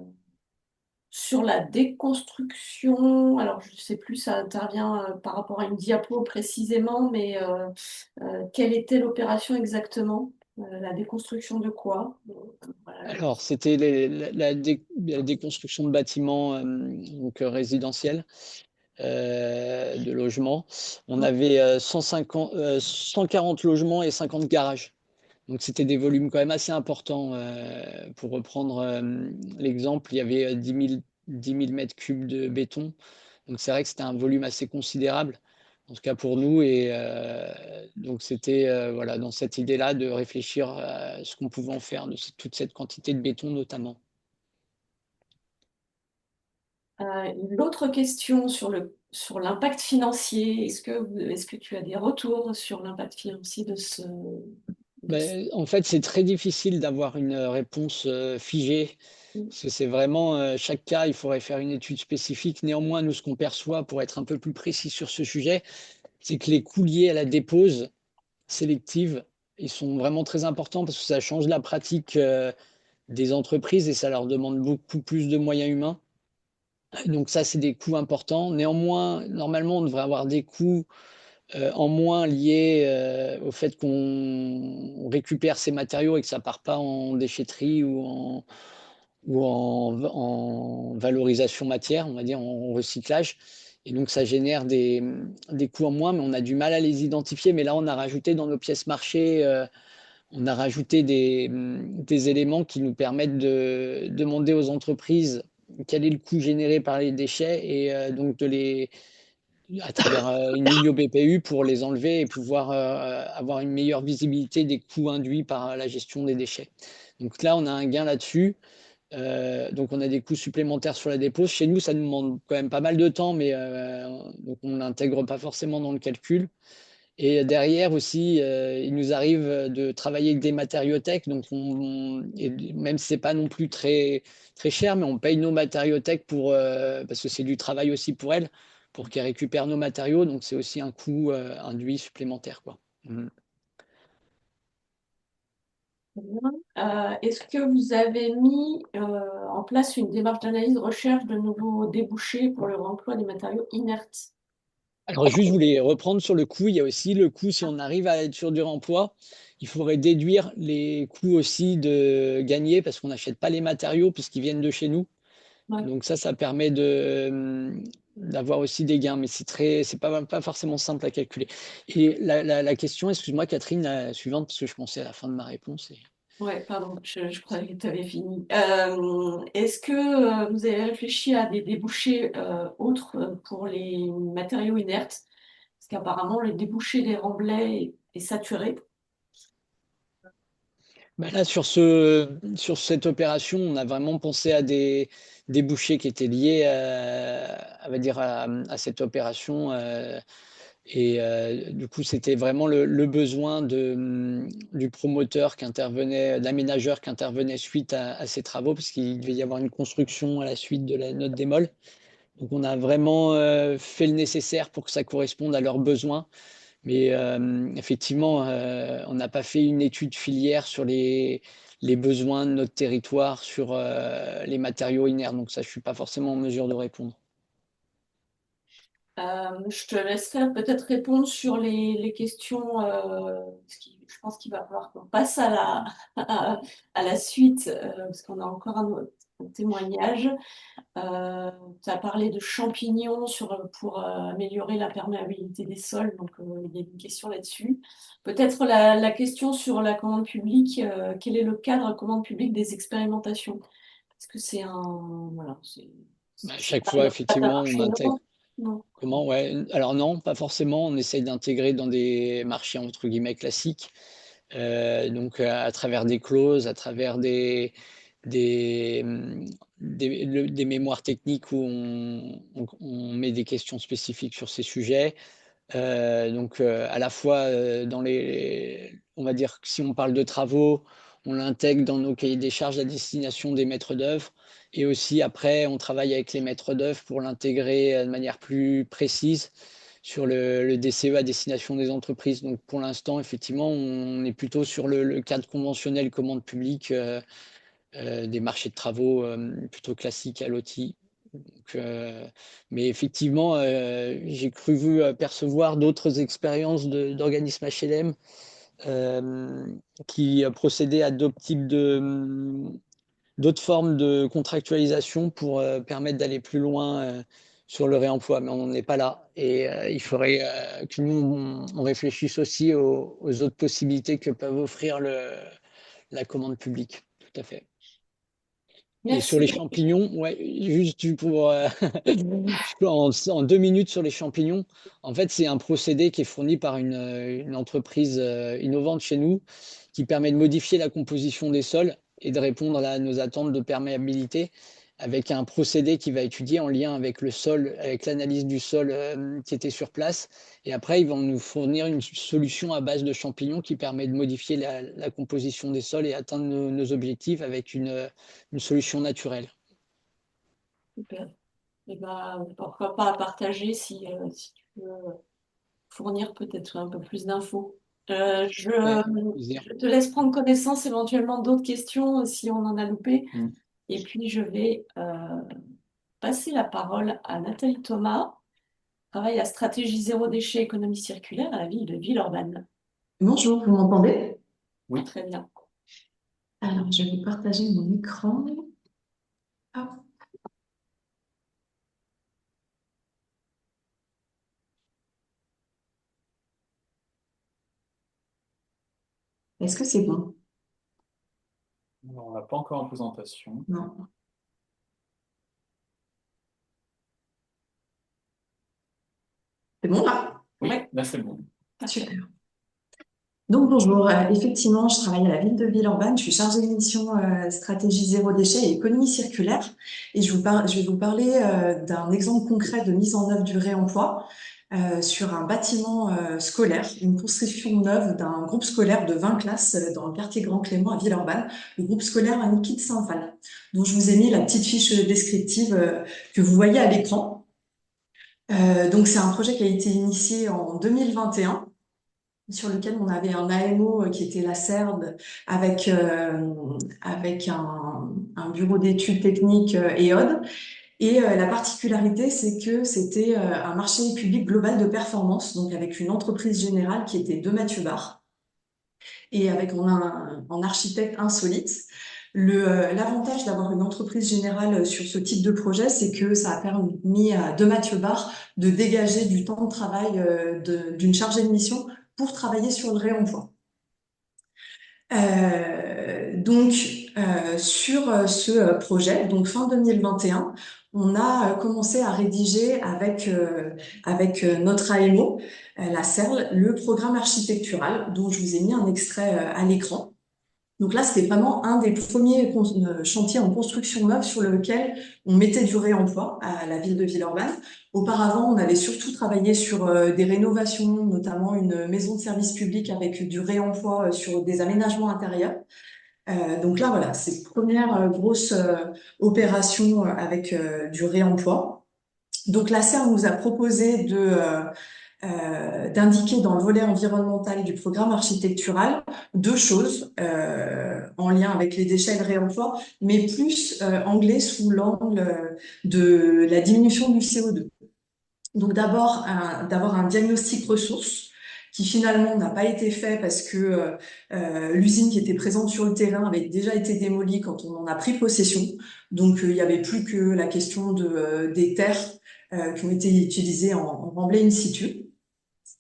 sur la déconstruction, alors je ne sais plus, ça intervient par rapport à une diapo précisément, mais quelle était l'opération exactement? La déconstruction de quoi? Voilà. Alors, c'était la déconstruction de bâtiments donc, résidentiels, de logements. On avait 140 logements et 50 garages. Donc, c'était des volumes quand même assez importants. Pour reprendre l'exemple, il y avait 10 000 mètres cubes de béton. Donc, c'est vrai que c'était un volume assez considérable, en tout cas pour nous. Et donc, c'était voilà, dans cette idée-là de réfléchir à ce qu'on pouvait en faire de toute cette quantité de béton, notamment. L'autre question sur l'impact financier, est-ce que tu as des retours sur l'impact financier Ben, en fait, c'est très difficile d'avoir une réponse figée. Parce que c'est vraiment chaque cas, il faudrait faire une étude spécifique. Néanmoins, nous, ce qu'on perçoit, pour être un peu plus précis sur ce sujet, c'est que les coûts liés à la dépose sélective, ils sont vraiment très importants parce que ça change la pratique des entreprises et ça leur demande beaucoup plus de moyens humains. Donc ça, c'est des coûts importants. Néanmoins, normalement, on devrait avoir des coûts en moins liés au fait qu'on récupère ces matériaux et que ça part pas en déchetterie ou en valorisation matière, on va dire en recyclage. Et donc ça génère des coûts en moins, mais on a du mal à les identifier. Mais là, on a rajouté dans nos pièces marché, on a rajouté des éléments qui nous permettent de demander aux entreprises quel est le coût généré par les déchets et donc de les à travers une ligne au BPU pour les enlever et pouvoir avoir une meilleure visibilité des coûts induits par la gestion des déchets. Donc là, on a un gain là-dessus. Donc on a des coûts supplémentaires sur la dépose. Chez nous, ça nous demande quand même pas mal de temps, mais donc on ne l'intègre pas forcément dans le calcul. Et derrière aussi, il nous arrive de travailler avec des matériothèques. Donc et même si c'est pas non plus très, très cher, mais on paye nos matériothèques parce que c'est du travail aussi pour elles, pour qu'elles récupèrent nos matériaux. Donc c'est aussi un coût induit supplémentaire, quoi. Mhm. Est-ce que vous avez mis en place une démarche d'analyse, de recherche de nouveaux débouchés pour le remploi des matériaux inertes? Alors, juste, je voulais reprendre sur le coût. Il y a aussi le coût, si on arrive à être sur du remploi, il faudrait déduire les coûts aussi de gagner parce qu'on n'achète pas les matériaux puisqu'ils viennent de chez nous. Ouais. Donc ça permet d'avoir aussi des gains, mais c'est pas forcément simple à calculer. Et la question, excuse-moi Catherine, la suivante, parce que je pensais à la fin de ma réponse. Ouais, pardon, je croyais que tu avais fini. Est-ce que vous avez réfléchi à des débouchés autres pour les matériaux inertes? Parce qu'apparemment, le débouché des remblais est saturé. Bah là, sur cette opération, on a vraiment pensé à des débouchés qui étaient liés va dire à cette opération. Et du coup, c'était vraiment le besoin du promoteur qui intervenait, l'aménageur qui intervenait suite à ces travaux, parce qu'il devait y avoir une construction à la suite de la note démol. Donc, on a vraiment fait le nécessaire pour que ça corresponde à leurs besoins. Mais effectivement, on n'a pas fait une étude filière sur les besoins de notre territoire, sur les matériaux inerts. Donc ça, je ne suis pas forcément en mesure de répondre. Je te laisserai peut-être répondre sur les questions. Je pense qu'il va falloir qu'on passe à la suite, parce qu'on a encore un témoignage. Tu as parlé de champignons pour améliorer la perméabilité des sols, donc il y a une question là-dessus. Peut-être la question sur la commande publique, quel est le cadre commande publique des expérimentations? Est-ce que c'est un... Voilà, À c'est chaque pas fois, un effectivement, on marché intègre. nouveau? Non. Comment? Ouais. Alors non, pas forcément. On essaye d'intégrer dans des marchés entre guillemets classiques. Donc à travers des clauses, à travers des, hum, des mémoires techniques où on met des questions spécifiques sur ces sujets. Donc à la fois on va dire que si on parle de travaux, on l'intègre dans nos cahiers des charges à destination des maîtres d'œuvre. Et aussi après, on travaille avec les maîtres d'œuvre pour l'intégrer de manière plus précise sur le DCE à destination des entreprises. Donc pour l'instant, effectivement, on est plutôt sur le cadre conventionnel commande publique des marchés de travaux plutôt classiques à l'OTI. Donc, mais effectivement, j'ai cru percevoir d'autres expériences d'organismes HLM qui procédaient à d'autres formes de contractualisation pour permettre d'aller plus loin sur le réemploi. Mais on n'est pas là. Et il faudrait que nous, on réfléchisse aussi aux autres possibilités que peuvent offrir la commande publique. Tout à fait. Et sur les Merci. champignons, ouais, juste pour en 2 minutes sur les champignons, en fait, c'est un procédé qui est fourni par une entreprise innovante chez nous qui permet de modifier la composition des sols et de répondre à nos attentes de perméabilité avec un procédé qui va étudier en lien avec le sol, avec l'analyse du sol qui était sur place. Et après, ils vont nous fournir une solution à base de champignons qui permet de modifier la composition des sols et atteindre nos objectifs avec une solution naturelle. Super. Et ben, pourquoi pas partager si tu veux fournir peut-être un peu plus d'infos. Ouais, avec plaisir. Je te laisse prendre connaissance éventuellement d'autres questions si on en a loupé. Mm. Et puis je vais passer la parole à Nathalie Thomas, travaille à stratégie zéro déchet économie circulaire à la ville de Villeurbanne. Bonjour, vous m'entendez? Oui. Très bien. Alors, je vais partager mon écran. Hop. Est-ce que c'est bon? Alors, on l'a pas encore en présentation. Non. C'est bon là? Oui, Ouais. là c'est bon. Super. Donc bonjour, effectivement, je travaille à la ville de Villeurbanne, je suis chargée de mission stratégie zéro déchet et économie circulaire. Et je vais vous parler d'un exemple concret de mise en œuvre du réemploi sur un bâtiment scolaire, une construction neuve d'un groupe scolaire de 20 classes dans le quartier Grand Clément à Villeurbanne, le groupe scolaire Aniki de Saint-Val, dont je vous ai mis la petite fiche descriptive que vous voyez à l'écran. Donc c'est un projet qui a été initié en 2021, sur lequel on avait un AMO qui était la CERD avec un bureau d'études techniques EOD. Et la particularité, c'est que c'était un marché public global de performance, donc avec une entreprise générale qui était de Mathieu Barre, et avec un architecte insolite. L'avantage d'avoir une entreprise générale sur ce type de projet, c'est que ça a permis à de Mathieu Barre de dégager du temps de travail d'une chargée de mission pour travailler sur le réemploi. Sur ce projet, donc fin 2021, on a commencé à rédiger avec notre AMO, la CERL, le programme architectural dont je vous ai mis un extrait à l'écran. Donc là, c'était vraiment un des premiers chantiers en construction neuve sur lequel on mettait du réemploi à la ville de Villeurbanne. Auparavant, on avait surtout travaillé sur des rénovations, notamment une maison de service public avec du réemploi sur des aménagements intérieurs. Donc là, voilà, c'est la première grosse opération avec du réemploi. Donc la CERN nous a proposé d'indiquer dans le volet environnemental du programme architectural 2 choses en lien avec les déchets et le réemploi, mais plus anglais sous l'angle de la diminution du CO2. Donc d'abord, d'avoir un diagnostic ressources qui finalement n'a pas été fait parce que l'usine qui était présente sur le terrain avait déjà été démolie quand on en a pris possession. Donc il n'y avait plus que la question des terres qui ont été utilisées en remblai in situ.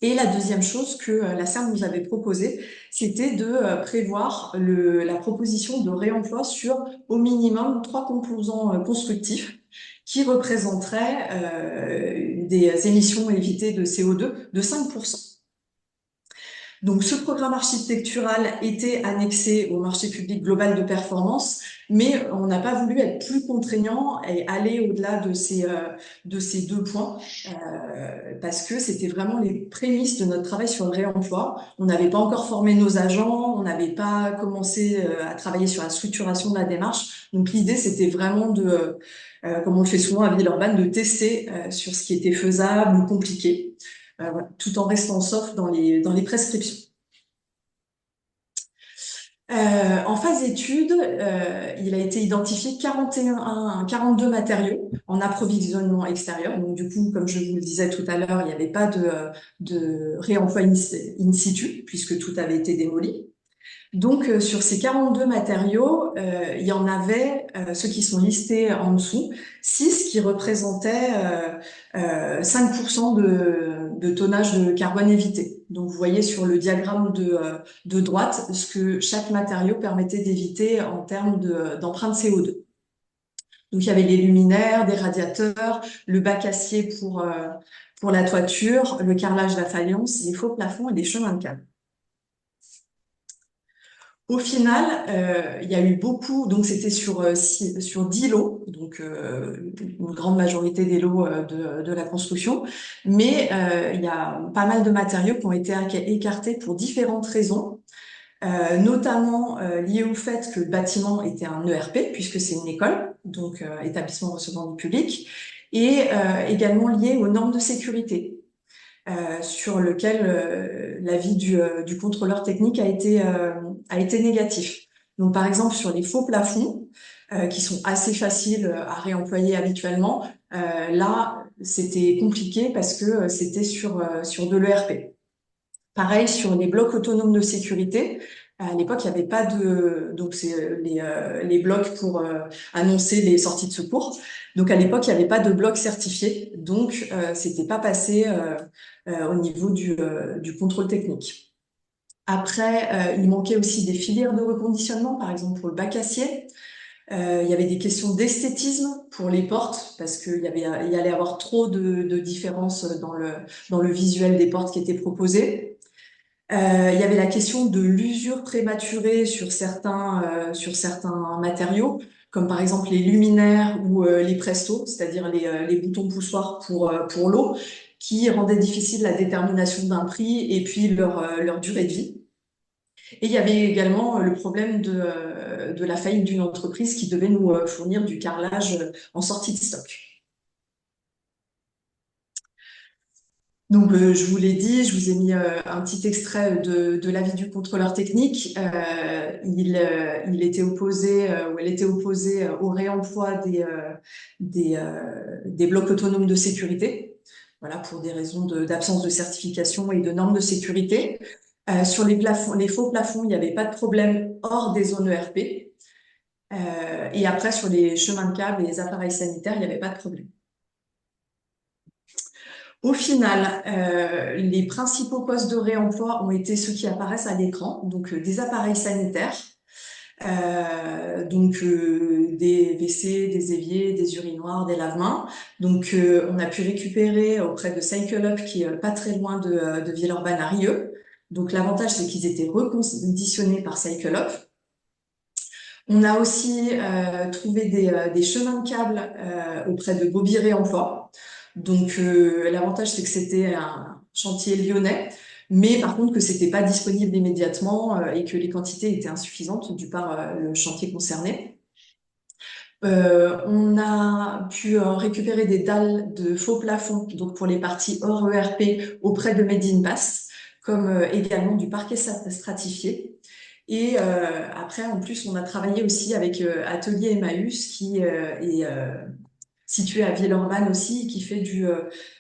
Et la deuxième chose que la CERN nous avait proposée, c'était de prévoir la proposition de réemploi sur au minimum 3 composants constructifs qui représenteraient des émissions évitées de CO2 de 5%. Donc, ce programme architectural était annexé au marché public global de performance, mais on n'a pas voulu être plus contraignant et aller au-delà de ces 2 points, parce que c'était vraiment les prémices de notre travail sur le réemploi. On n'avait pas encore formé nos agents, on n'avait pas commencé à travailler sur la structuration de la démarche. Donc, l'idée, c'était vraiment comme on le fait souvent à Villeurbanne, de tester sur ce qui était faisable ou compliqué. Voilà, tout en restant soft dans les prescriptions. En phase d'étude, il a été identifié 42 matériaux en approvisionnement extérieur. Donc, du coup, comme je vous le disais tout à l'heure, il n'y avait pas de réemploi in situ, puisque tout avait été démoli. Donc, sur ces 42 matériaux, il y en avait, ceux qui sont listés en dessous, 6 qui représentaient 5% de tonnage de carbone évité. Donc, vous voyez sur le diagramme de droite ce que chaque matériau permettait d'éviter en termes d'empreinte CO2. Donc, il y avait les luminaires, des radiateurs, le bac acier pour la toiture, le carrelage, la faïence, les faux plafonds et les chemins de câble. Au final, il y a eu beaucoup, donc c'était sur 10 lots, donc une grande majorité des lots de la construction, mais il y a pas mal de matériaux qui ont été écartés pour différentes raisons, notamment liées au fait que le bâtiment était un ERP, puisque c'est une école, donc établissement recevant du public, et également liées aux normes de sécurité. Sur lequel l'avis du contrôleur technique a été négatif. Donc, par exemple, sur les faux plafonds, qui sont assez faciles à réemployer habituellement, là, c'était compliqué parce que c'était sur de l'ERP. Pareil sur les blocs autonomes de sécurité. À l'époque, il n'y avait pas donc c'est les blocs pour annoncer les sorties de secours. Donc à l'époque, il n'y avait pas de blocs certifiés, donc c'était pas passé au niveau du contrôle technique. Après, il manquait aussi des filières de reconditionnement, par exemple pour le bac acier. Il y avait des questions d'esthétisme pour les portes parce il allait avoir trop de différences dans le visuel des portes qui étaient proposées. Il y avait la question de l'usure prématurée sur certains matériaux, comme par exemple les luminaires ou les prestos, c'est-à-dire les boutons poussoirs pour l'eau, qui rendaient difficile la détermination d'un prix et puis leur durée de vie. Et il y avait également le problème de la faillite d'une entreprise qui devait nous fournir du carrelage en sortie de stock. Donc, je vous l'ai dit, je vous ai mis un petit extrait de l'avis du contrôleur technique. Il était opposé ou elle était opposée au réemploi des blocs autonomes de sécurité. Voilà, pour des raisons d'absence de certification et de normes de sécurité. Sur les faux plafonds, il n'y avait pas de problème hors des zones ERP. Et après, sur les chemins de câbles et les appareils sanitaires, il n'y avait pas de problème. Au final, les principaux postes de réemploi ont été ceux qui apparaissent à l'écran, donc des appareils sanitaires, des WC, des éviers, des urinoirs, des lave-mains. Donc, on a pu récupérer auprès de Cycle Up, qui est pas très loin de Villeurbanne à Rieux. Donc, l'avantage, c'est qu'ils étaient reconditionnés par Cycle Up. On a aussi trouvé des chemins de câbles auprès de Gobi Réemploi. Donc, l'avantage, c'est que c'était un chantier lyonnais, mais par contre que c'était pas disponible immédiatement et que les quantités étaient insuffisantes du par le chantier concerné. On a pu récupérer des dalles de faux plafond, donc pour les parties hors ERP auprès de Made in Bass, comme également du parquet stratifié. Et après, en plus, on a travaillé aussi avec Atelier Emmaüs, qui est situé à Villeurbanne aussi, qui fait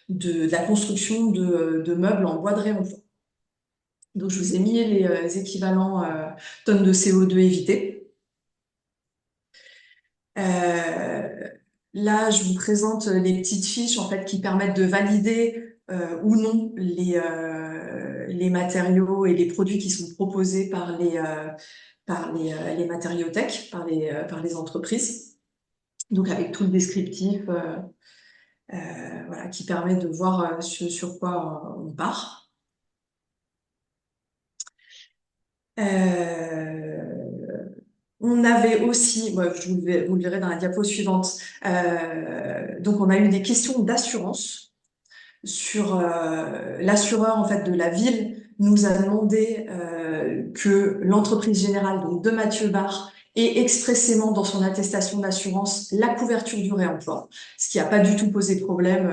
de la construction de meubles en bois de réemploi. Donc, je vous ai mis les équivalents tonnes de CO2 évitées. Là, je vous présente les petites fiches en fait qui permettent de valider ou non les matériaux et les produits qui sont proposés par les matériothèques, par les entreprises. Donc avec tout le descriptif, voilà, qui permet de voir sur quoi on part. On avait aussi, vous le verrez dans la diapo suivante, donc on a eu des questions d'assurance sur l'assureur en fait de la ville nous a demandé que l'entreprise générale donc de Mathieu Barre et expressément dans son attestation d'assurance la couverture du réemploi, ce qui n'a pas du tout posé problème.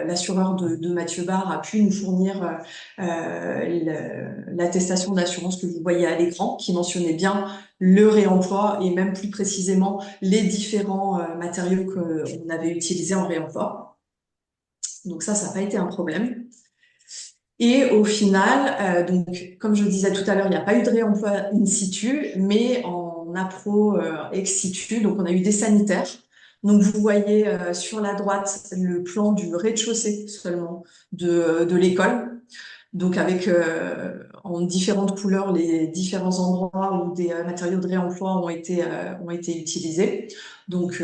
L'assureur de Mathieu Barre a pu nous fournir l'attestation d'assurance que vous voyez à l'écran, qui mentionnait bien le réemploi et même plus précisément les différents matériaux qu'on avait utilisés en réemploi. Donc ça n'a pas été un problème. Et au final, donc comme je disais tout à l'heure, il n'y a pas eu de réemploi in situ, mais en appro ex situ. Donc on a eu des sanitaires. Donc vous voyez sur la droite le plan du rez-de-chaussée seulement de l'école. Donc avec en différentes couleurs les différents endroits où des matériaux de réemploi ont été utilisés. Donc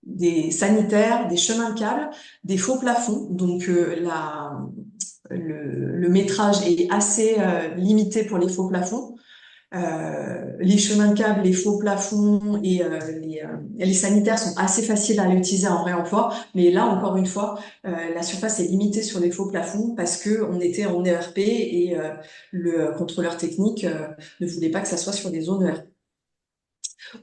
des sanitaires, des chemins de câbles, des faux plafonds. Donc le métrage est assez limité pour les faux plafonds. Les chemins de câbles, les faux plafonds et les sanitaires sont assez faciles à utiliser en réemploi, mais là encore une fois, la surface est limitée sur les faux plafonds parce que on était en ERP et le contrôleur technique ne voulait pas que ça soit sur des zones ERP.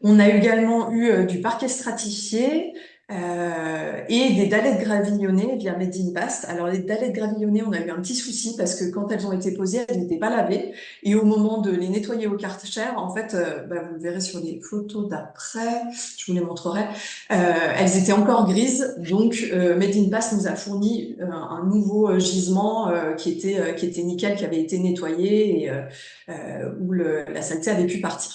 On a également eu du parquet stratifié et des dalettes gravillonnées via Made in Past. Alors les dalettes gravillonnées, on a eu un petit souci parce que quand elles ont été posées, elles n'étaient pas lavées. Et au moment de les nettoyer au Karcher, en fait, vous le verrez sur les photos d'après, je vous les montrerai, elles étaient encore grises. Donc Made in Past nous a fourni un nouveau gisement qui était nickel, qui avait été nettoyé et où la saleté avait pu partir.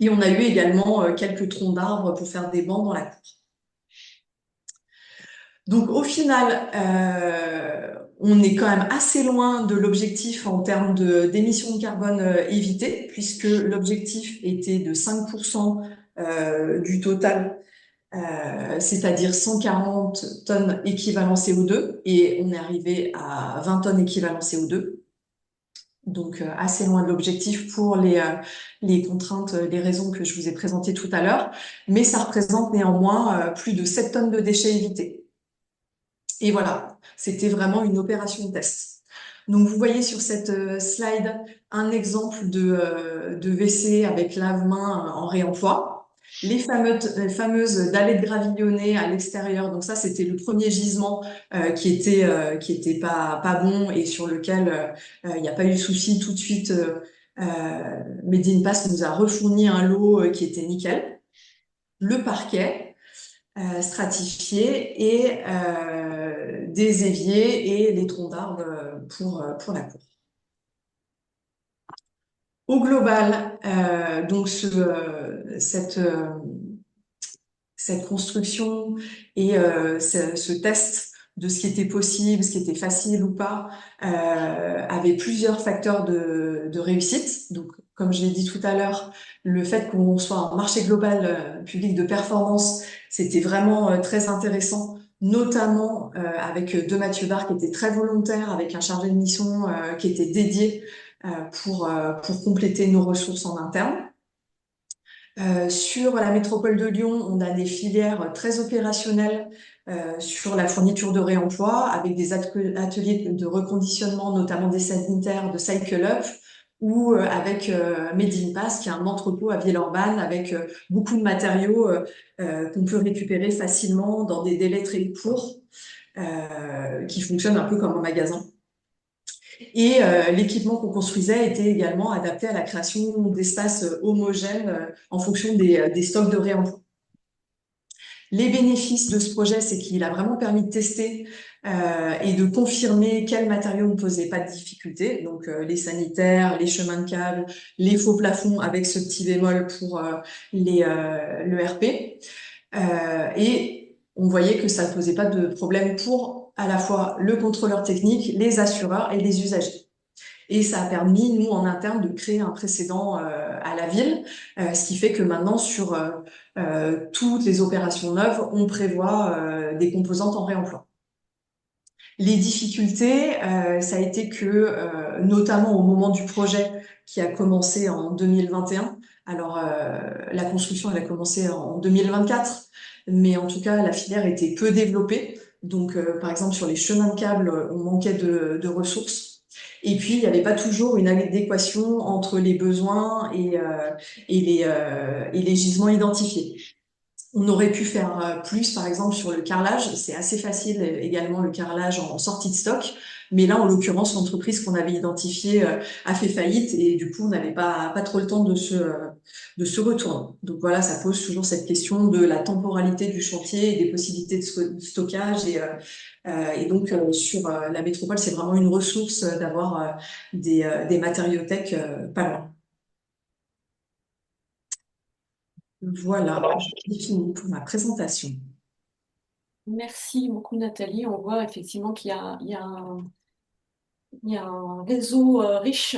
Et on a eu également quelques troncs d'arbres pour faire des bancs dans la cour. Donc au final, on est quand même assez loin de l'objectif en termes d'émissions de carbone évitées, puisque l'objectif était de 5% du total, c'est-à-dire 140 tonnes équivalent CO2, et on est arrivé à 20 tonnes équivalent CO2. Donc assez loin de l'objectif pour les contraintes, les raisons que je vous ai présentées tout à l'heure, mais ça représente néanmoins plus de 7 tonnes de déchets évités. Et voilà, c'était vraiment une opération de test. Donc vous voyez sur cette slide un exemple de WC avec lave-main en réemploi. Les fameuses dalettes gravillonnées à l'extérieur. Donc ça, c'était le premier gisement qui était pas bon et sur lequel il n'y a pas eu de souci tout de suite. Made in Past nous a refourni un lot qui était nickel. Le parquet stratifié et des éviers et les troncs d'arbres pour la cour. Au global, donc cette construction et ce test de ce qui était possible, ce qui était facile ou pas, avait plusieurs facteurs de réussite. Donc, comme je l'ai dit tout à l'heure, le fait qu'on soit un marché global public de performance, c'était vraiment très intéressant, notamment avec deux Mathieu Barre qui étaient très volontaires, avec un chargé de mission qui était dédié pour compléter nos ressources en interne. Sur la métropole de Lyon, on a des filières très opérationnelles sur la fourniture de réemploi, avec des ateliers de reconditionnement, notamment des sanitaires de Cycle Up, ou avec Made in Past, qui est un entrepôt à Villeurbanne, avec beaucoup de matériaux qu'on peut récupérer facilement dans des délais très courts, qui fonctionnent un peu comme un magasin. Et l'équipement qu'on construisait était également adapté à la création d'espaces homogènes en fonction des stocks de réemploi. Les bénéfices de ce projet, c'est qu'il a vraiment permis de tester et de confirmer quels matériaux ne posaient pas de difficultés. Donc les sanitaires, les chemins de câbles, les faux plafonds avec ce petit bémol pour l'ERP. Et on voyait que ça ne posait pas de problème pour à la fois le contrôleur technique, les assureurs et les usagers. Et ça a permis, nous, en interne, de créer un précédent à la ville, ce qui fait que maintenant, sur toutes les opérations neuves, on prévoit des composantes en réemploi. Les difficultés, ça a été que, notamment au moment du projet qui a commencé en 2021, alors la construction, elle a commencé en 2024, mais en tout cas, la filière était peu développée. Donc, par exemple, sur les chemins de câbles, on manquait de ressources. Et puis, il n'y avait pas toujours une adéquation entre les besoins et les gisements identifiés. On aurait pu faire plus, par exemple, sur le carrelage. C'est assez facile également le carrelage en sortie de stock. Mais là, en l'occurrence, l'entreprise qu'on avait identifiée a fait faillite et du coup, on n'avait pas trop le temps de se retourner. Donc voilà, ça pose toujours cette question de la temporalité du chantier et des possibilités de stockage. Et donc, sur la métropole, c'est vraiment une ressource d'avoir des matériothèques pas loin. Voilà, j'ai fini pour ma présentation. Merci beaucoup, Nathalie. On voit effectivement il y a un réseau riche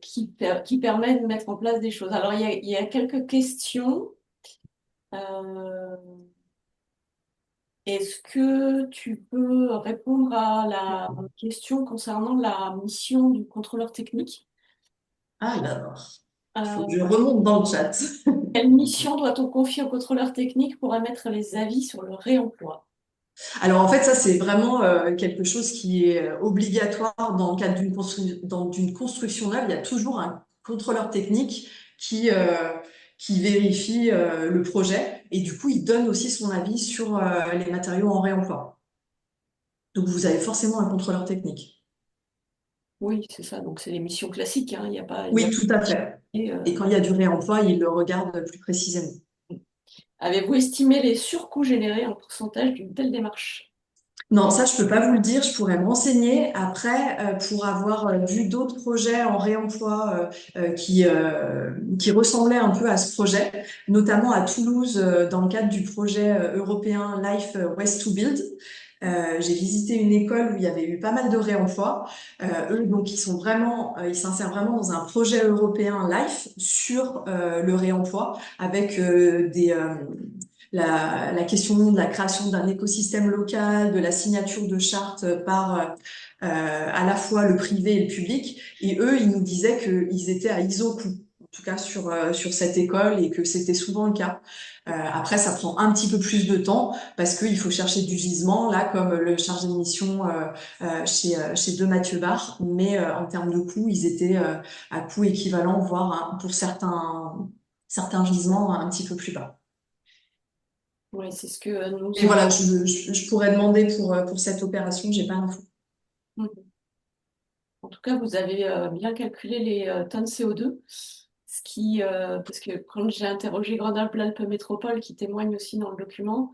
qui permet de mettre en place des choses. Alors, il y a quelques questions. Euh, Est-ce que tu peux répondre à la question concernant la mission du contrôleur technique? Alors, il faut Euh, que je remonte dans le chat. Quelle mission doit-on confier au contrôleur technique pour émettre les avis sur le réemploi? Alors en fait, ça c'est vraiment quelque chose qui est obligatoire dans le cadre d'une construction neuve. Il y a toujours un contrôleur technique qui, euh, qui vérifie le projet et du coup, il donne aussi son avis sur les matériaux en réemploi. Donc vous avez forcément un contrôleur technique. Oui, c'est ça. Donc, c'est les missions classiques, hein. Il y a Oui, tout à fait. et, Et quand il y a du réemploi, il le regarde plus précisément. avez-vous estimé les surcoûts générés en pourcentage d'une telle démarche? Non, ça, je peux pas vous le dire. Je pourrais me renseigner. Après, pour avoir vu d'autres projets en réemploi qui ressemblaient un peu à ce projet, notamment à Toulouse, dans le cadre du projet européen Life Waste to Build. J'ai visité une école où il y avait eu pas mal de réemploi. Eux, donc, ils s'insèrent vraiment dans un projet européen Life sur le réemploi avec la question de la création d'un écosystème local, de la signature de chartes par à la fois le privé et le public. Et eux, ils nous disaient qu'ils étaient à ISO-coût, en tout cas sur cette école, et que c'était souvent le cas. Après, ça prend un petit peu plus de temps parce qu'il faut chercher du gisement, là, comme le chargé de mission chez De Mathieu Barre. Mais en termes de coût, ils étaient à coût équivalent, voire pour certains gisements un petit peu plus bas. Oui, c'est ce que nous Et voilà, je pourrais demander pour cette opération, j'ai pas l'info. avons. En tout cas, vous avez bien calculé les tonnes CO2, parce que quand j'ai interrogé Grenoble-Alpes Métropole, qui témoigne aussi dans le document,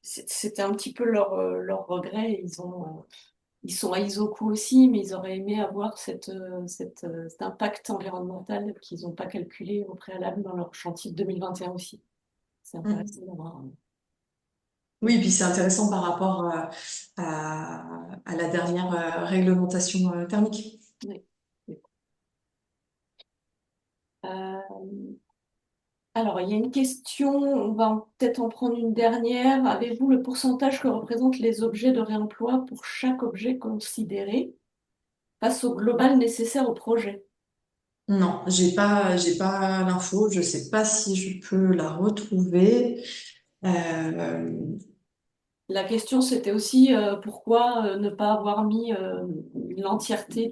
c'était un petit peu leur regret. Ils sont à ISOCO aussi, mais ils auraient aimé avoir cet impact environnemental qu'ils n'ont pas calculé au préalable dans leur chantier de 2021 aussi. C'est Mm. intéressant d'avoir. Oui, et puis c'est intéressant par rapport à la dernière réglementation thermique. Oui. Euh, Alors, il y a une question, on va peut-être en prendre une dernière. Avez-vous le pourcentage que représentent les objets de réemploi pour chaque objet considéré face au global nécessaire au projet? Non, j'ai pas l'info. Je sais pas si je peux la retrouver. Euh, La question, c'était aussi pourquoi ne pas avoir mis l'entièreté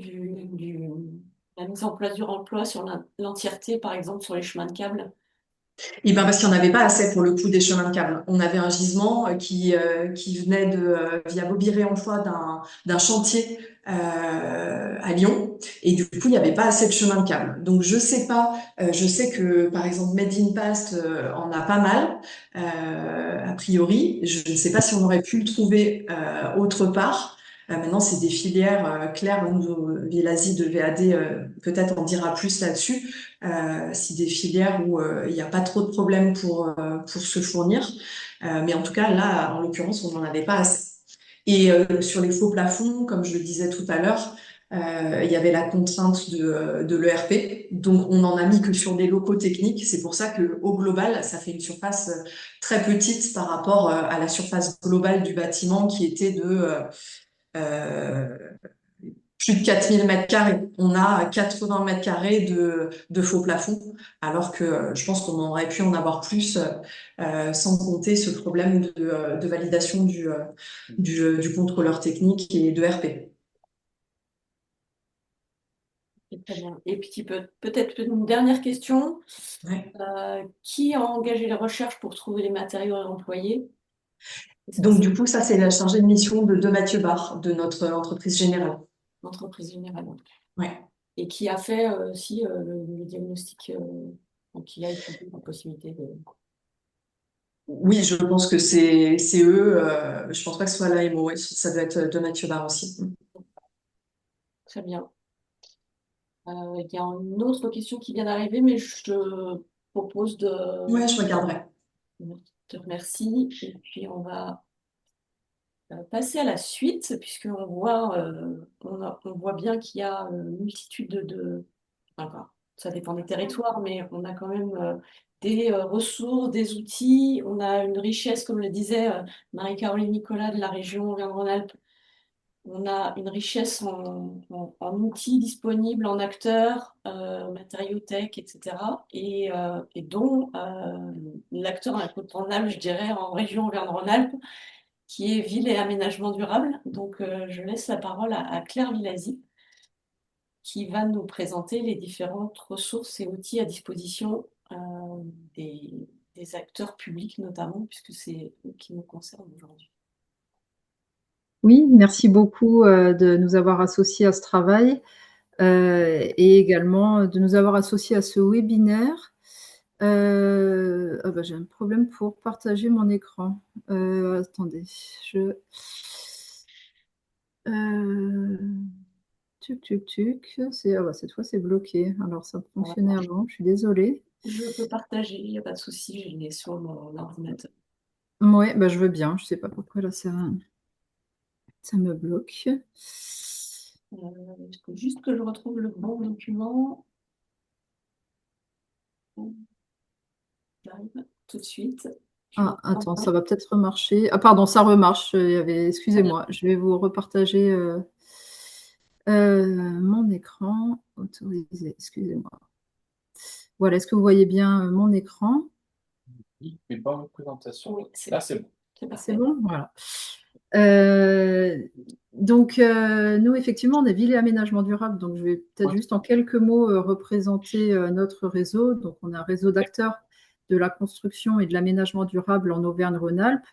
la mise en place du réemploi sur l'entièreté, par exemple, sur les chemins de câble. Et ben parce qu'il n'y en avait pas assez pour le coup des chemins de câble. On avait un gisement qui venait via Bobby Réemploi d'un chantier à Lyon. Et du coup, il n'y avait pas assez de chemins de câble. Donc, je sais pas. Je sais que, par exemple, Made in Past en a pas mal, a priori. Je ne sais pas si on aurait pu le trouver autre part. Maintenant, c'est des filières. Claire, Vilasi de VAD, peut-être en dira plus là-dessus. Si des filières où il n'y a pas trop de problèmes pour se fournir. Mais en tout cas, là, en l'occurrence, on n'en avait pas assez. Et sur les faux plafonds, comme je le disais tout à l'heure, il y avait la contrainte de l'ERP. Donc, on n'en a mis que sur des locaux techniques. C'est pour ça que au global, ça fait une surface très petite par rapport à la surface globale du bâtiment qui était de plus de 4000 mètres carrés. On a 80 mètres carrés de faux plafonds, alors que je pense qu'on aurait pu en avoir plus, sans compter ce problème de validation du contrôleur technique et de RP. C'est très bien. Et puis peut-être une dernière question. Ouais. Qui a engagé les recherches pour trouver les matériaux employés? Donc, du coup, ça, c'est la chargée de mission de Mathieu Barre, de notre entreprise générale. L'entreprise générale. Ouais. Et qui a fait aussi le diagnostic, donc qui a étudié la possibilité de. Oui, je pense que c'est eux. Je pense pas que ce soit l'AMO. Ouais, ça doit être de Mathieu Barre aussi. Très bien. Il y a une autre question qui vient d'arriver, mais je te propose de. Ouais, je regarderai. Je te remercie. Et puis on va passer à la suite, puisqu'on voit, on voit bien qu'il y a une multitude enfin, ça dépend des territoires, mais on a quand même des ressources, des outils. On a une richesse, comme le disait Marie-Caroline Nicolas de la région Auvergne-Rhône-Alpes. On a une richesse en outils disponibles, en acteurs, matériaux tech, etc. Et dont l'acteur incontournable, je dirais, en région Auvergne-Rhône-Alpes, qui est Ville et Aménagement Durable. Donc, je laisse la parole à Claire Villazy, qui va nous présenter les différentes ressources et outils à disposition des acteurs publics, notamment, puisque c'est eux qui nous concernent aujourd'hui. Oui, merci beaucoup de nous avoir associés à ce travail et également de nous avoir associés à ce webinaire. J'ai un problème pour partager mon écran. Attendez, cette fois c'est bloqué. Alors ça fonctionnait avant, je suis désolée. Je peux partager, il n'y a pas de souci, je l'ai sur mon ordinateur. Oui, je veux bien. Je ne sais pas pourquoi là ça me bloque. Il faut juste que je retrouve le bon document. J'arrive tout de suite. Attends, ça va peut-être remarcher. Ah pardon, ça remarche. Excusez-moi, je vais vous repartager mon écran. Autorisé, excusez-moi. Voilà, est-ce que vous voyez bien mon écran? Oui, mais pas en présentation. Oui, là, c'est bon. C'est bon, voilà. Donc, nous, effectivement, on est Ville et Aménagement Durable. Donc, je vais peut-être juste en quelques mots représenter notre réseau. Donc, on a un réseau d'acteurs de la construction et de l'aménagement durable en Auvergne-Rhône-Alpes.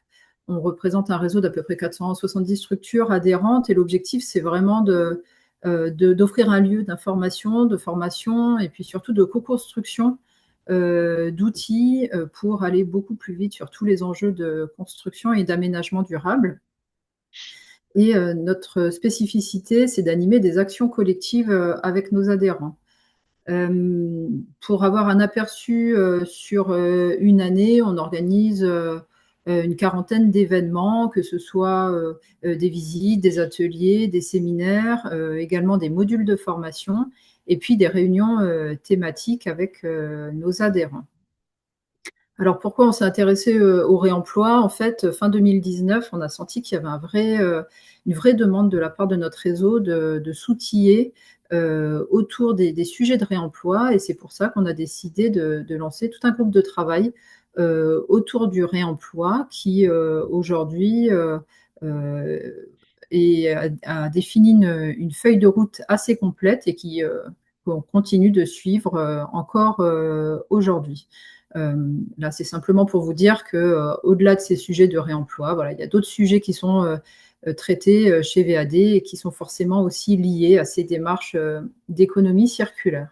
On représente un réseau d'à peu près 470 structures adhérentes et l'objectif, c'est vraiment d'offrir un lieu d'information, de formation et puis surtout de co-construction d'outils pour aller beaucoup plus vite sur tous les enjeux de construction et d'aménagement durable. Et notre spécificité, c'est d'animer des actions collectives avec nos adhérents. Pour avoir un aperçu sur une année, on organise une quarantaine d'événements, que ce soit des visites, des ateliers, des séminaires, également des modules de formation, et puis des réunions thématiques avec nos adhérents. Alors pourquoi on s'est intéressé au réemploi? En fait, fin 2019, on a senti qu'il y avait une vraie demande de la part de notre réseau de s'outiller autour des sujets de réemploi, et c'est pour ça qu'on a décidé de lancer tout un groupe de travail autour du réemploi qui aujourd'hui a défini une feuille de route assez complète et qu'on continue de suivre encore aujourd'hui. Là, c'est simplement pour vous dire que au-delà de ces sujets de réemploi, voilà, il y a d'autres sujets qui sont traités chez VAD et qui sont forcément aussi liés à ces démarches d'économie circulaire.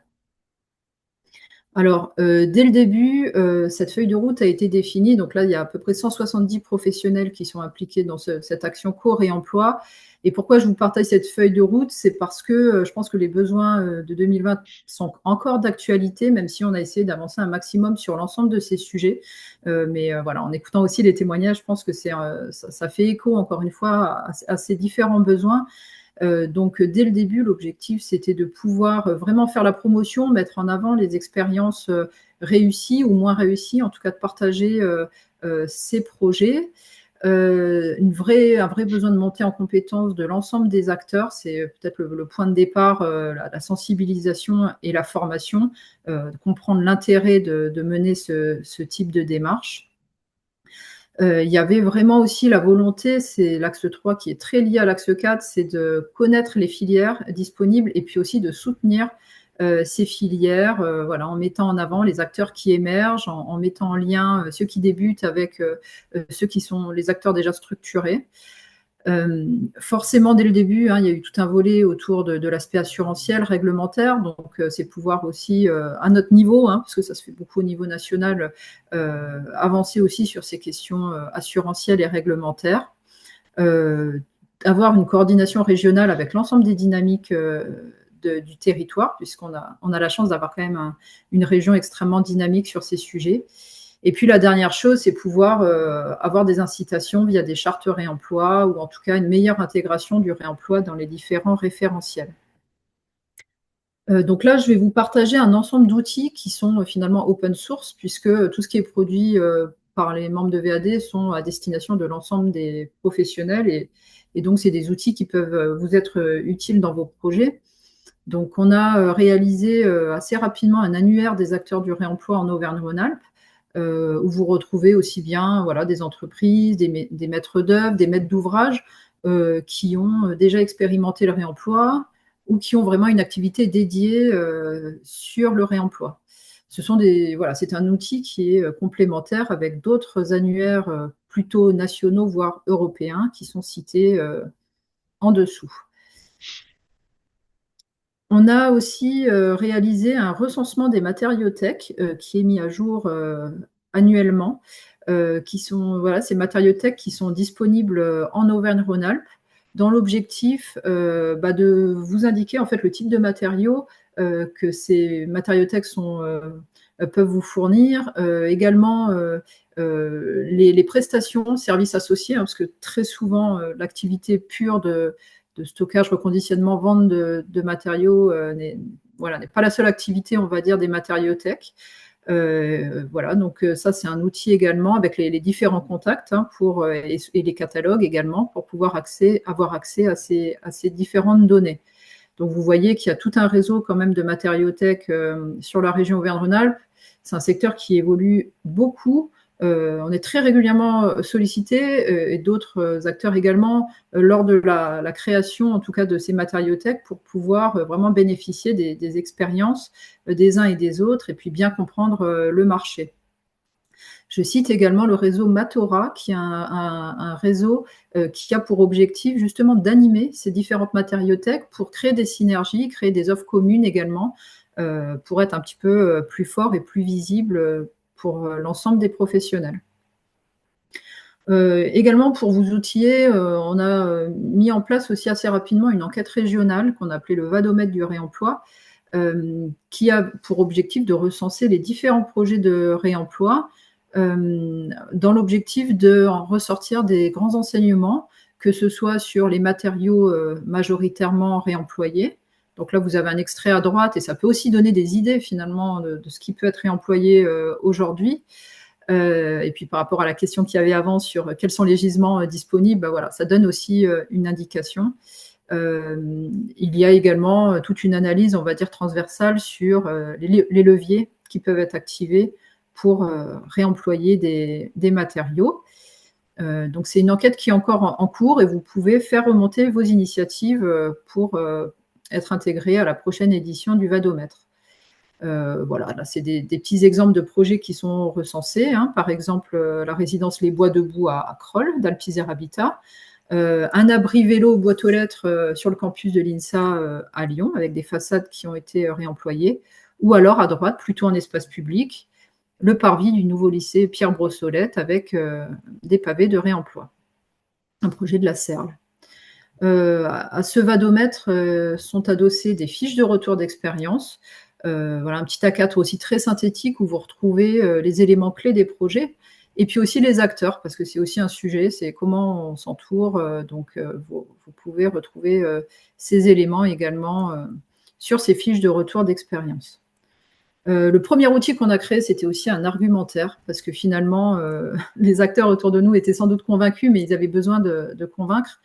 Alors, dès le début, cette feuille de route a été définie. Donc là, il y a à peu près 170 professionnels qui sont impliqués dans cette action co-réemploi. Et pourquoi je vous partage cette feuille de route? C'est parce que je pense que les besoins de 2020 sont encore d'actualité, même si on a essayé d'avancer un maximum sur l'ensemble de ces sujets. Mais voilà, en écoutant aussi les témoignages, je pense que ça fait écho, encore une fois, à ces différents besoins. Donc, dès le début, l'objectif, c'était de pouvoir vraiment faire la promotion, mettre en avant les expériences réussies ou moins réussies, en tout cas de partager ces projets. un vrai besoin de monter en compétence de l'ensemble des acteurs. C'est peut-être le point de départ, la sensibilisation et la formation, comprendre l'intérêt de mener ce type de démarche. Il y avait vraiment aussi la volonté, c'est l'axe 3 qui est très lié à l'axe 4, c'est de connaître les filières disponibles et puis aussi de soutenir ces filières, voilà, en mettant en avant les acteurs qui émergent, en mettant en lien ceux qui débutent avec ceux qui sont les acteurs déjà structurés. Forcément, dès le début, il y a eu tout un volet autour de l'aspect assurantiel, réglementaire. Donc, c'est pouvoir aussi, à notre niveau, parce que ça se fait beaucoup au niveau national, avancer aussi sur ces questions assurantielles et réglementaires. Avoir une coordination régionale avec l'ensemble des dynamiques du territoire, puisqu'on a la chance d'avoir quand même une région extrêmement dynamique sur ces sujets. Et puis la dernière chose, c'est pouvoir avoir des incitations via des chartes réemploi ou en tout cas une meilleure intégration du réemploi dans les différents référentiels. Donc là, je vais vous partager un ensemble d'outils qui sont finalement open source, puisque tout ce qui est produit par les membres de VAD sont à destination de l'ensemble des professionnels. Et donc, c'est des outils qui peuvent vous être utiles dans vos projets. Donc, on a réalisé assez rapidement un annuaire des acteurs du réemploi en Auvergne-Rhône-Alpes, où vous retrouvez aussi bien des entreprises, des maîtres d'œuvre, des maîtres d'ouvrage qui ont déjà expérimenté le réemploi ou qui ont vraiment une activité dédiée sur le réemploi. C'est un outil qui est complémentaire avec d'autres annuaires plutôt nationaux, voire européens, qui sont cités en dessous. On a aussi réalisé un recensement des matériothèques qui est mis à jour annuellement, ces matériothèques qui sont disponibles en Auvergne-Rhône-Alpes, dans l'objectif de vous indiquer en fait le type de matériaux que ces matériothèques peuvent vous fournir, également les prestations, services associés, parce que très souvent l'activité pure de stockage, reconditionnement, vente de matériaux n'est pas la seule activité, on va dire, des matériothèques. Donc ça, c'est un outil également avec les différents contacts et les catalogues également pour pouvoir avoir accès à ces différentes données. Donc vous voyez qu'il y a tout un réseau quand même de matériothèques sur la région Auvergne-Rhône-Alpes. C'est un secteur qui évolue beaucoup. On est très régulièrement sollicité et d'autres acteurs également lors de la création, en tout cas, de ces matériothèques pour pouvoir vraiment bénéficier des expériences des uns et des autres et puis bien comprendre le marché. Je cite également le réseau Matora, qui est un réseau qui a pour objectif justement d'animer ces différentes matériothèques pour créer des synergies, créer des offres communes également, pour être un petit peu plus fort et plus visible pour l'ensemble des professionnels. Également, pour vous outiller, on a mis en place aussi assez rapidement une enquête régionale qu'on a appelée le Vadomètre du réemploi, qui a pour objectif de recenser les différents projets de réemploi dans l'objectif de en ressortir des grands enseignements, que ce soit sur les matériaux majoritairement réemployés. Donc là, vous avez un extrait à droite et ça peut aussi donner des idées finalement de ce qui peut être réemployé aujourd'hui. Et puis par rapport à la question qu'il y avait avant sur quels sont les gisements disponibles, ça donne aussi une indication. Il y a également toute une analyse, on va dire, transversale sur les leviers qui peuvent être activés pour réemployer des matériaux. Donc c'est une enquête qui est encore en cours et vous pouvez faire remonter vos initiatives pour être intégré à la prochaine édition du Vadomètre. Là, c'est des petits exemples de projets qui sont recensés. Par exemple, la résidence Les Bois Debout à Crolles, d'Alpizère Habitat. Un abri vélo boîte aux lettres sur le campus de l'INSA à Lyon, avec des façades qui ont été réemployées. Ou alors, à droite, plutôt en espace public, le parvis du nouveau lycée Pierre Brossolette avec des pavés de réemploi. Un projet de la Serle. À ce Vadomètre sont adossées des fiches de retour d'expérience. Un petit A4 aussi très synthétique où vous retrouvez les éléments clés des projets et puis aussi les acteurs, parce que c'est aussi un sujet, c'est comment on s'entoure. Vous pouvez retrouver ces éléments également sur ces fiches de retour d'expérience. Le premier outil qu'on a créé, c'était aussi un argumentaire, parce que finalement, les acteurs autour de nous étaient sans doute convaincus, mais ils avaient besoin de convaincre.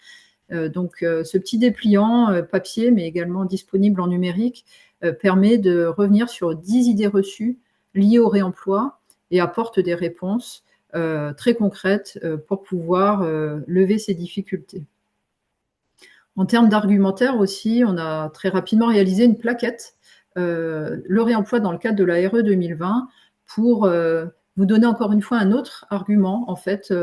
Donc, ce petit dépliant papier, mais également disponible en numérique, permet de revenir sur 10 idées reçues liées au réemploi et apporte des réponses très concrètes pour pouvoir lever ces difficultés. En termes d'argumentaire aussi, on a très rapidement réalisé une plaquette, le réemploi dans le cadre de la RE 2020, pour vous donner encore une fois un autre argument, en fait,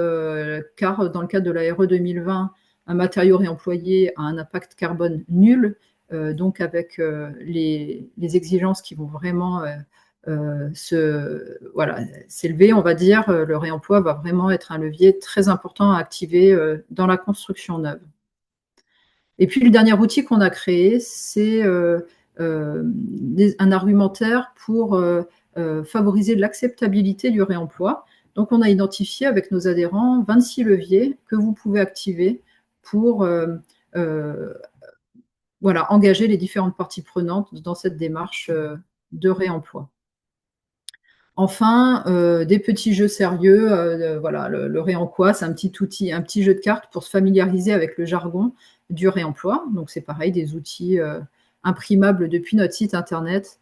car dans le cadre de la RE 2020, un matériau réemployé a un impact carbone nul, donc avec les exigences qui vont vraiment s'élever, on va dire, le réemploi va vraiment être un levier très important à activer dans la construction neuve. Et puis le dernier outil qu'on a créé, c'est un argumentaire pour favoriser l'acceptabilité du réemploi. Donc on a identifié avec nos adhérents 26 leviers que vous pouvez activer pour engager les différentes parties prenantes dans cette démarche de réemploi. Enfin, des petits jeux sérieux, le réemploi, c'est un petit outil, un petit jeu de cartes pour se familiariser avec le jargon du réemploi. Donc c'est pareil, des outils imprimables depuis notre site internet.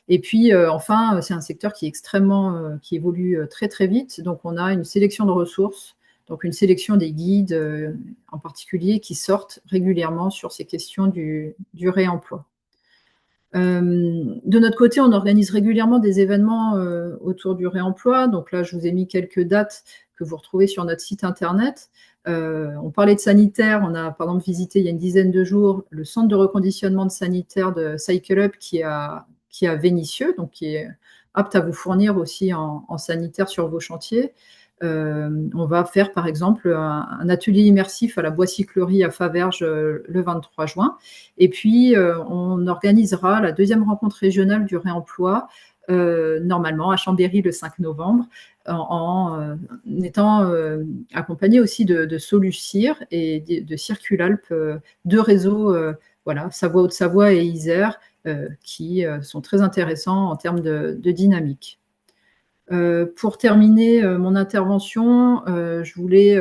Et puis enfin, c'est un secteur qui est qui évolue très très vite. Donc on a une sélection de ressources, donc une sélection des guides en particulier qui sortent régulièrement sur ces questions du réemploi. De notre côté, on organise régulièrement des événements autour du réemploi. Donc là, je vous ai mis quelques dates que vous retrouvez sur notre site internet. On parlait de sanitaire. On a par exemple visité il y a une dizaine de jours le centre de reconditionnement de sanitaire de Cycle Up qui est à Vénissieux, donc qui est apte à vous fournir aussi en sanitaire sur vos chantiers. On va faire par exemple un atelier immersif à la Bois-Cyclerie à Faverges le 23 juin. Et puis, on organisera la deuxième rencontre régionale du réemploi, normalement à Chambéry le 5 novembre, en étant accompagné aussi de Solucir et de Circulalp, deux réseaux, Savoie Haute-Savoie et Isère, qui sont très intéressants en termes de dynamique. Pour terminer mon intervention, je voulais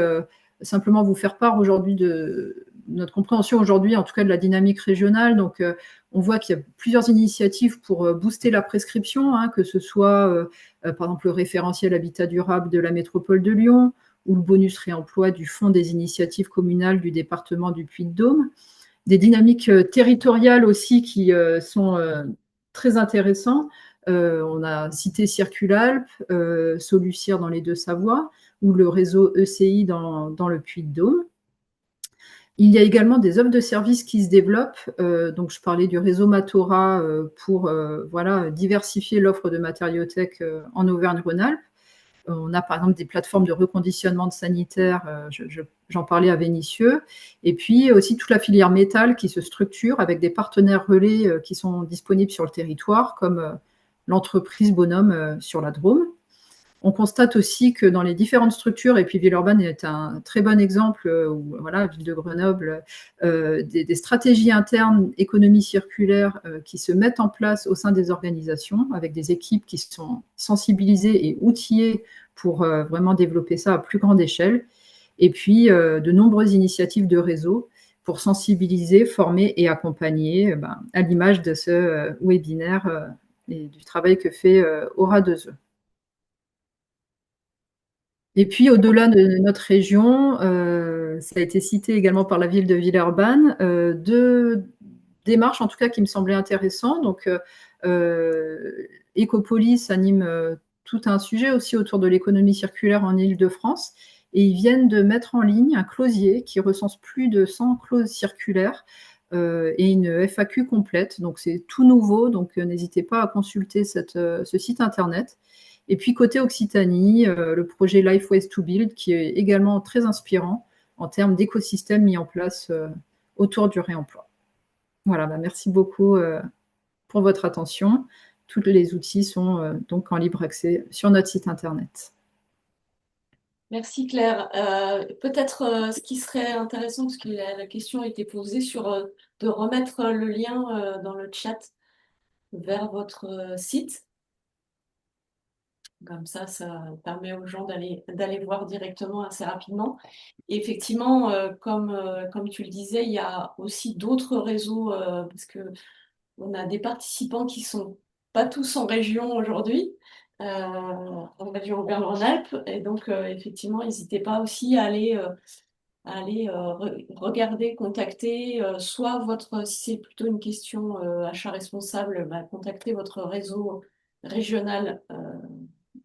simplement vous faire part aujourd'hui de notre compréhension aujourd'hui, en tout cas de la dynamique régionale. Donc, on voit qu'il y a plusieurs initiatives pour booster la prescription, que ce soit par exemple le référentiel habitat durable de la métropole de Lyon ou le bonus réemploi du Fonds des initiatives communales du département du Puy-de-Dôme. Des dynamiques territoriales aussi qui sont très intéressantes. On a cité Circulalp, Solucir dans les Deux-Savoies ou le réseau ECI dans le Puy-de-Dôme. Il y a également des offres de services qui se développent. Donc, je parlais du réseau Matora pour diversifier l'offre de matériothèque en Auvergne-Rhône-Alpes. On a par exemple des plateformes de reconditionnement de sanitaires, j'en parlais à Vénissieux, et puis aussi toute la filière métal qui se structure avec des partenaires relais qui sont disponibles sur le territoire, comme l'entreprise Bonhomme sur la Drôme. On constate aussi que dans les différentes structures, et puis Villeurbanne est un très bon exemple, Ville de Grenoble, des stratégies internes économie circulaire qui se mettent en place au sein des organisations, avec des équipes qui sont sensibilisées et outillées pour vraiment développer ça à plus grande échelle. Et puis, de nombreuses initiatives de réseau pour sensibiliser, former et accompagner, à l'image de ce webinaire et du travail que fait Aura 2E. Et puis, au-delà de notre région, ça a été cité également par la ville de Villeurbanne, deux démarches, en tout cas, qui me semblaient intéressantes. Donc, Ecopolis anime tout un sujet aussi autour de l'économie circulaire en Île-de-France. Et ils viennent de mettre en ligne un closier qui recense plus de 100 clauses circulaires et une FAQ complète. Donc, c'est tout nouveau. Donc, n'hésitez pas à consulter ce site internet. Et puis côté Occitanie, le projet Life Ways to Build, qui est également très inspirant en termes d'écosystèmes mis en place autour du réemploi. Voilà, merci beaucoup pour votre attention. Tous les outils sont donc en libre accès sur notre site internet. Merci Claire. Peut-être ce qui serait intéressant, parce que la question a été posée, de remettre le lien dans le chat vers votre site. Comme ça permet aux gens d'aller voir directement assez rapidement. Et effectivement, comme tu le disais, il y a aussi d'autres réseaux, parce que on a des participants qui sont pas tous en région aujourd'hui, en région Auvergne-Rhône-Alpes. Et donc, effectivement, n'hésitez pas aussi à aller regarder, contacter, soit si c'est plutôt une question achat responsable, bah, contacter votre réseau régional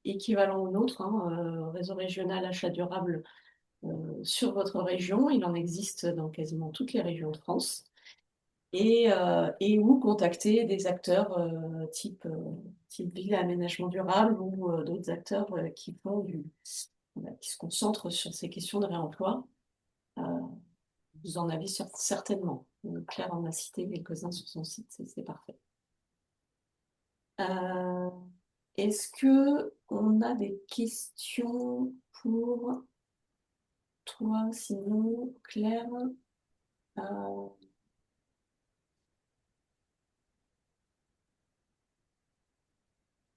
équivalent au nôtre, hein, réseau régional achat durable sur votre région. Il en existe dans quasiment toutes les régions de France. Et ou contacter des acteurs type ville et aménagement durable ou d'autres acteurs qui se concentrent sur ces questions de réemploi. Euh, Vous en avez certainement. Claire en a cité quelques-uns sur son site, c'est parfait. Euh, Est-ce que on a des questions pour toi, sinon, Claire? Euh,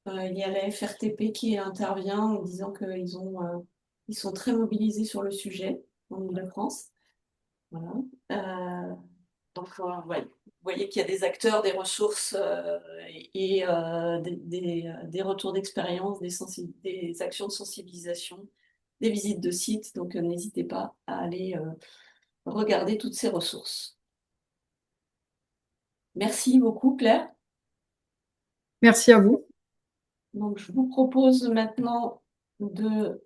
il y a la FRTP qui intervient en disant ils sont très mobilisés sur le sujet en Ile-de-France. Voilà. Euh, Donc, ouais, vous voyez qu'il y a des acteurs, des ressources des retours d'expérience, des actions de sensibilisation, des visites de sites. Donc, n'hésitez pas à aller regarder toutes ces ressources. Merci beaucoup, Claire. Merci à vous. Donc, je vous propose maintenant euh,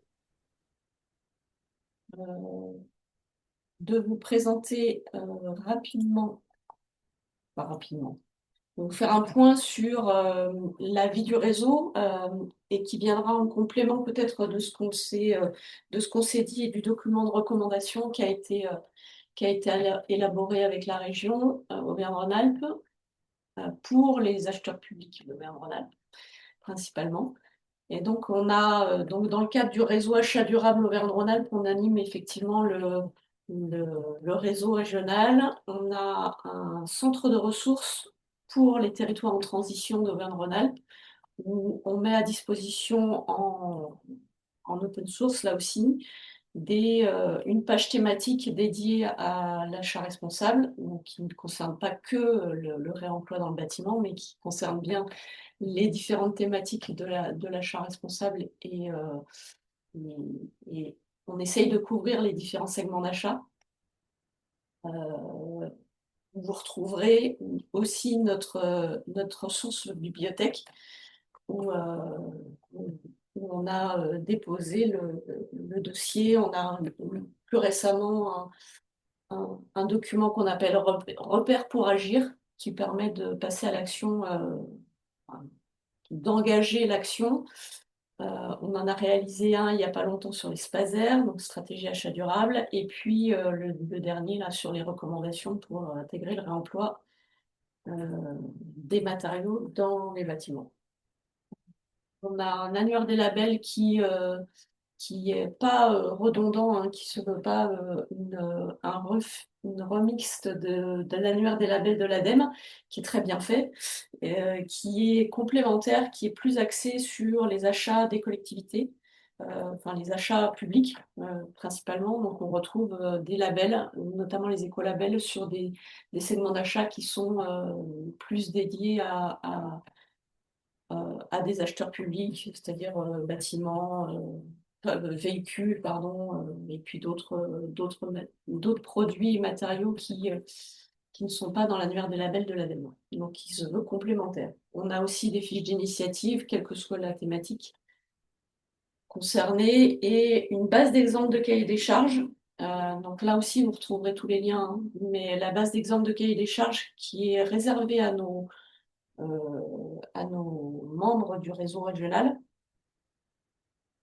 de vous présenter rapidement, pas rapidement, donc faire un point sur la vie du réseau et qui viendra en complément peut-être de ce qu'on s'est dit et du document de recommandation qui a été élaboré avec la région Auvergne-Rhône-Alpes pour les acheteurs publics d'Auvergne-Rhône-Alpes principalement. Et donc on a donc dans le cadre du réseau achat durable Auvergne-Rhône-Alpes, on anime effectivement le réseau régional. On a un centre de ressources pour les territoires en transition d'Auvergne-Rhône-Alpes, où on met à disposition en open source, là aussi, une page thématique dédiée à l'achat responsable, donc qui ne concerne pas que le réemploi dans le bâtiment, mais qui concerne bien les différentes thématiques de l'achat responsable et- et on essaye de couvrir les différents segments d'achat. Vous retrouverez aussi notre ressource bibliothèque où, où on a déposé le dossier. On a plus récemment un document qu'on appelle Repère pour agir, qui permet de passer à l'action, d'engager l'action. On en a réalisé un il n'y a pas longtemps sur les SPASER, donc stratégie achat durable, et puis le dernier là sur les recommandations pour intégrer le réemploi des matériaux dans les bâtiments. On a un annuaire des labels qui est pas redondant, hein, qui se veut pas une remix de l'annuaire des labels de l'ADEME, qui est très bien fait, qui est complémentaire, qui est plus axé sur les achats des collectivités, enfin les achats publics principalement. Donc on retrouve des labels, notamment les écolabels, sur des segments d'achat qui sont plus dédiés à des acheteurs publics, c'est-à-dire bâtiments, véhicules, pardon, et puis d'autres produits et matériaux qui ne sont pas dans l'annuaire des labels de l'ADEME, donc qui se veut complémentaire. On a aussi des fiches d'initiative, quelle que soit la thématique concernée, et une base d'exemples de cahier des charges. Donc là aussi, vous retrouverez tous les liens, hein, mais la base d'exemples de cahier des charges qui est réservée à nos membres du réseau régional,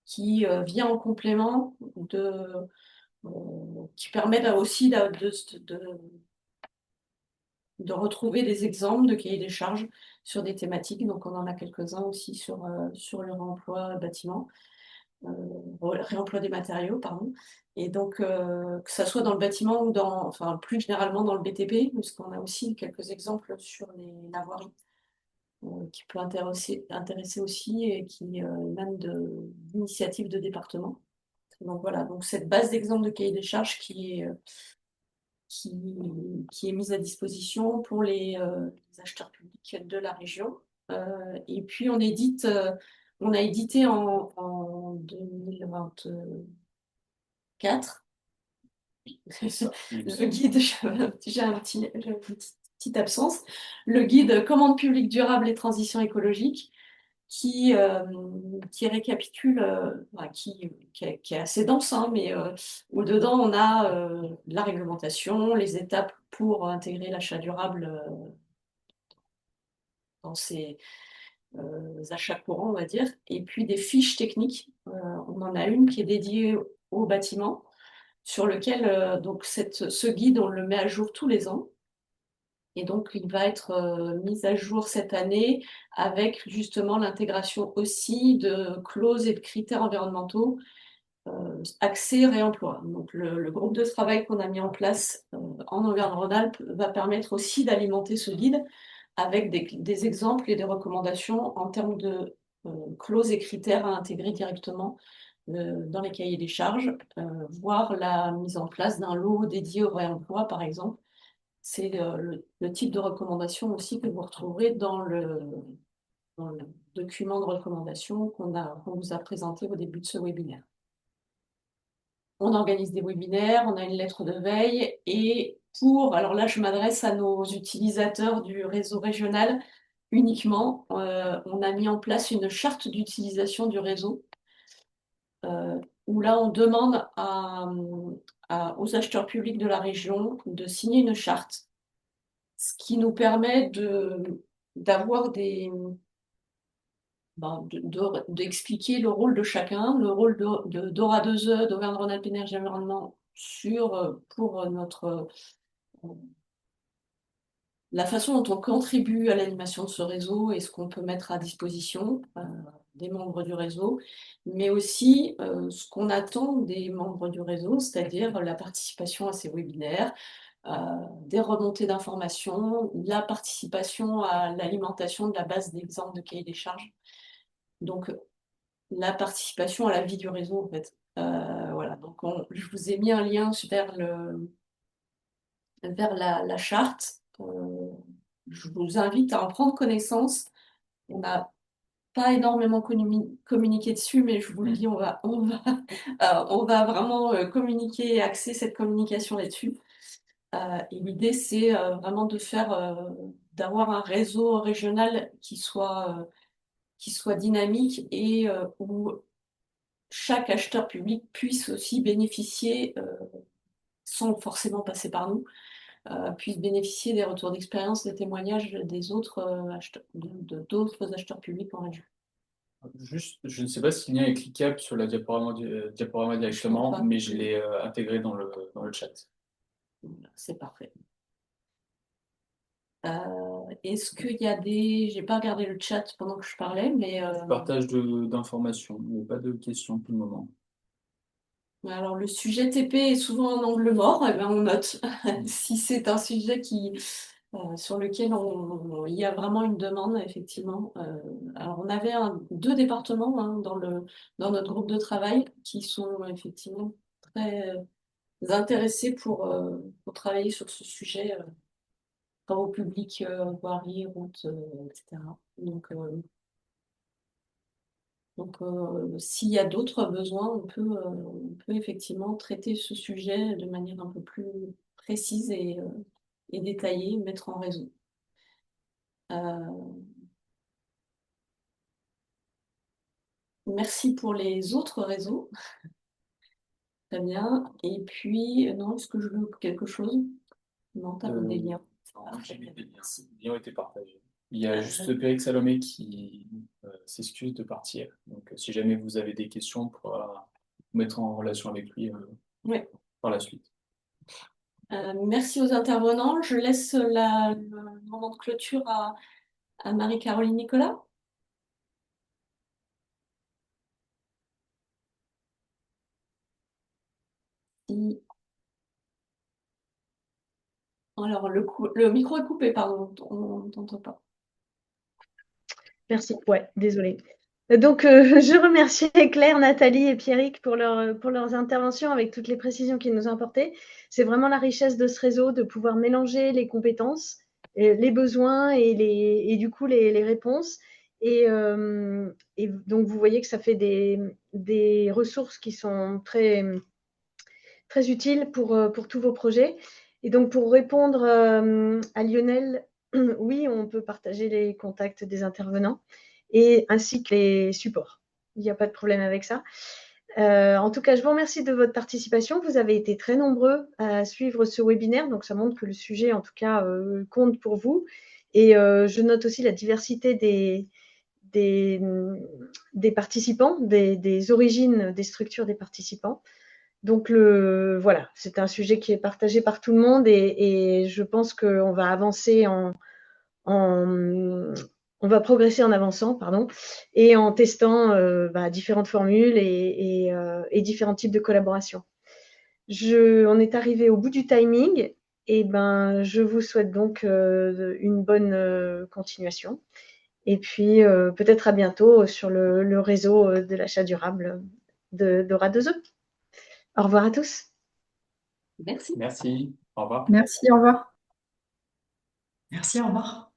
qui vient en complément qui permet là aussi de retrouver des exemples de cahiers des charges sur des thématiques. Donc on en a quelques-uns aussi sur le réemploi bâtiment, réemploi des matériaux, pardon. Et donc que ça soit dans le bâtiment ou enfin plus généralement dans le BTP, parce qu'on a aussi quelques exemples sur la voirie. qui peut intéresser aussi et qui émane d'initiatives de département. Donc voilà, donc cette base d'exemple de cahier des charges qui est mise à disposition pour les acheteurs publics de la région. Et puis on a édité en 2024 le guide, j'ai une petite absence, le guide Commande publique durable et transition écologique qui récapitule, qui est assez dense, hein, mais où dedans on a la réglementation, les étapes pour intégrer l'achat durable dans ces achats courants, on va dire, et puis des fiches techniques. On en a une qui est dédiée au bâtiment, sur lequel donc ce guide, on le met à jour tous les ans. Et donc, il va être mis à jour cette année avec justement l'intégration aussi de clauses et de critères environnementaux axés réemploi. Donc, le groupe de travail qu'on a mis en place en Auvergne-Rhône-Alpes va permettre aussi d'alimenter ce guide avec des exemples et des recommandations en termes de clauses et critères à intégrer directement dans les cahiers des charges, voire la mise en place d'un lot dédié au réemploi, par exemple. C'est le type de recommandation aussi que vous retrouverez dans le document de recommandation qu'on vous a présenté au début de ce webinaire. On organise des webinaires, on a une lettre de veille et alors là je m'adresse à nos utilisateurs du réseau régional uniquement, on a mis en place une charte d'utilisation du réseau où là on demande aux acheteurs publics de la région de signer une charte, ce qui nous permet d'avoir d'expliquer le rôle de chacun, le rôle d'Aura 2E, d'Auvergne-Rhône-Alpes Énergie Environnement pour la façon dont on contribue à l'animation de ce réseau et ce qu'on peut mettre à disposition des membres du réseau, mais aussi ce qu'on attend des membres du réseau, c'est-à-dire la participation à ces webinaires, des remontées d'informations, la participation à l'alimentation de la base d'exemple de cahier des charges. Donc, la participation à la vie du réseau, en fait. Voilà, donc je vous ai mis un lien vers la charte. Je vous invite à en prendre connaissance. On n'a pas énormément communiqué dessus, mais je vous le dis, on va vraiment communiquer et axer cette communication là-dessus. Et l'idée, c'est vraiment d'avoir un réseau régional qui soit dynamique et où chaque acheteur public puisse aussi bénéficier, sans forcément passer par nous, puisse bénéficier des retours d'expérience, des témoignages des autres d'autres acheteurs publics en région. Juste, je ne sais pas si le lien est cliquable sur la diaporama directement, mais je l'ai intégré dans le chat. C'est parfait. Est-ce qu'il y a J'ai pas regardé le chat pendant que je parlais, mais... Partage d'informations, mais pas de questions pour le moment. Alors, le sujet TP est souvent un angle mort, et ben on note. Si c'est un sujet sur lequel il y a vraiment une demande, effectivement. Alors, on avait deux départements hein, dans notre groupe de travail qui sont effectivement très intéressés pour travailler sur ce sujet, travaux publics, voirie, routes, etc. Donc, s'il y a d'autres besoins, on peut effectivement traiter ce sujet de manière un peu plus précise et détaillée, mettre en réseau. Merci pour les autres réseaux. Très bien. Et puis, non, est-ce que je veux quelque chose? Non, t'as mis des liens. J'ai mis des liens. Les liens ont été partagés. Il y a juste Péric Salomé qui s'excuse de partir. Donc, si jamais vous avez des questions, on pourra vous mettre en relation avec lui par la suite. Merci aux intervenants. Je laisse le moment de clôture à Marie-Caroline Nicolas. Alors, le micro est coupé, pardon, on n'entend pas. Merci. Ouais, désolée. Donc, je remercie Claire, Nathalie et Pierrick pour leurs interventions avec toutes les précisions qu'ils nous ont apportées. C'est vraiment la richesse de ce réseau de pouvoir mélanger les compétences, les besoins et du coup les réponses. Et donc, vous voyez que ça fait des ressources qui sont très, très utiles pour tous vos projets. Et donc, pour répondre à Lionel, oui, on peut partager les contacts des intervenants et ainsi que les supports. Il n'y a pas de problème avec ça. En tout cas, je vous remercie de votre participation. Vous avez été très nombreux à suivre ce webinaire, donc ça montre que le sujet, en tout cas, compte pour vous. Et je note aussi la diversité des participants, des origines des structures des participants. Donc, voilà, c'est un sujet qui est partagé par tout le monde et je pense qu'on va avancer on va progresser en avançant, pardon, et en testant différentes formules et différents types de collaboration. On est arrivé au bout du timing et je vous souhaite donc une bonne continuation. Et puis peut-être à bientôt sur le réseau de l'achat durable d'Aura 2E. Au revoir à tous. Merci. Merci. Au revoir. Merci, au revoir. Merci, au revoir.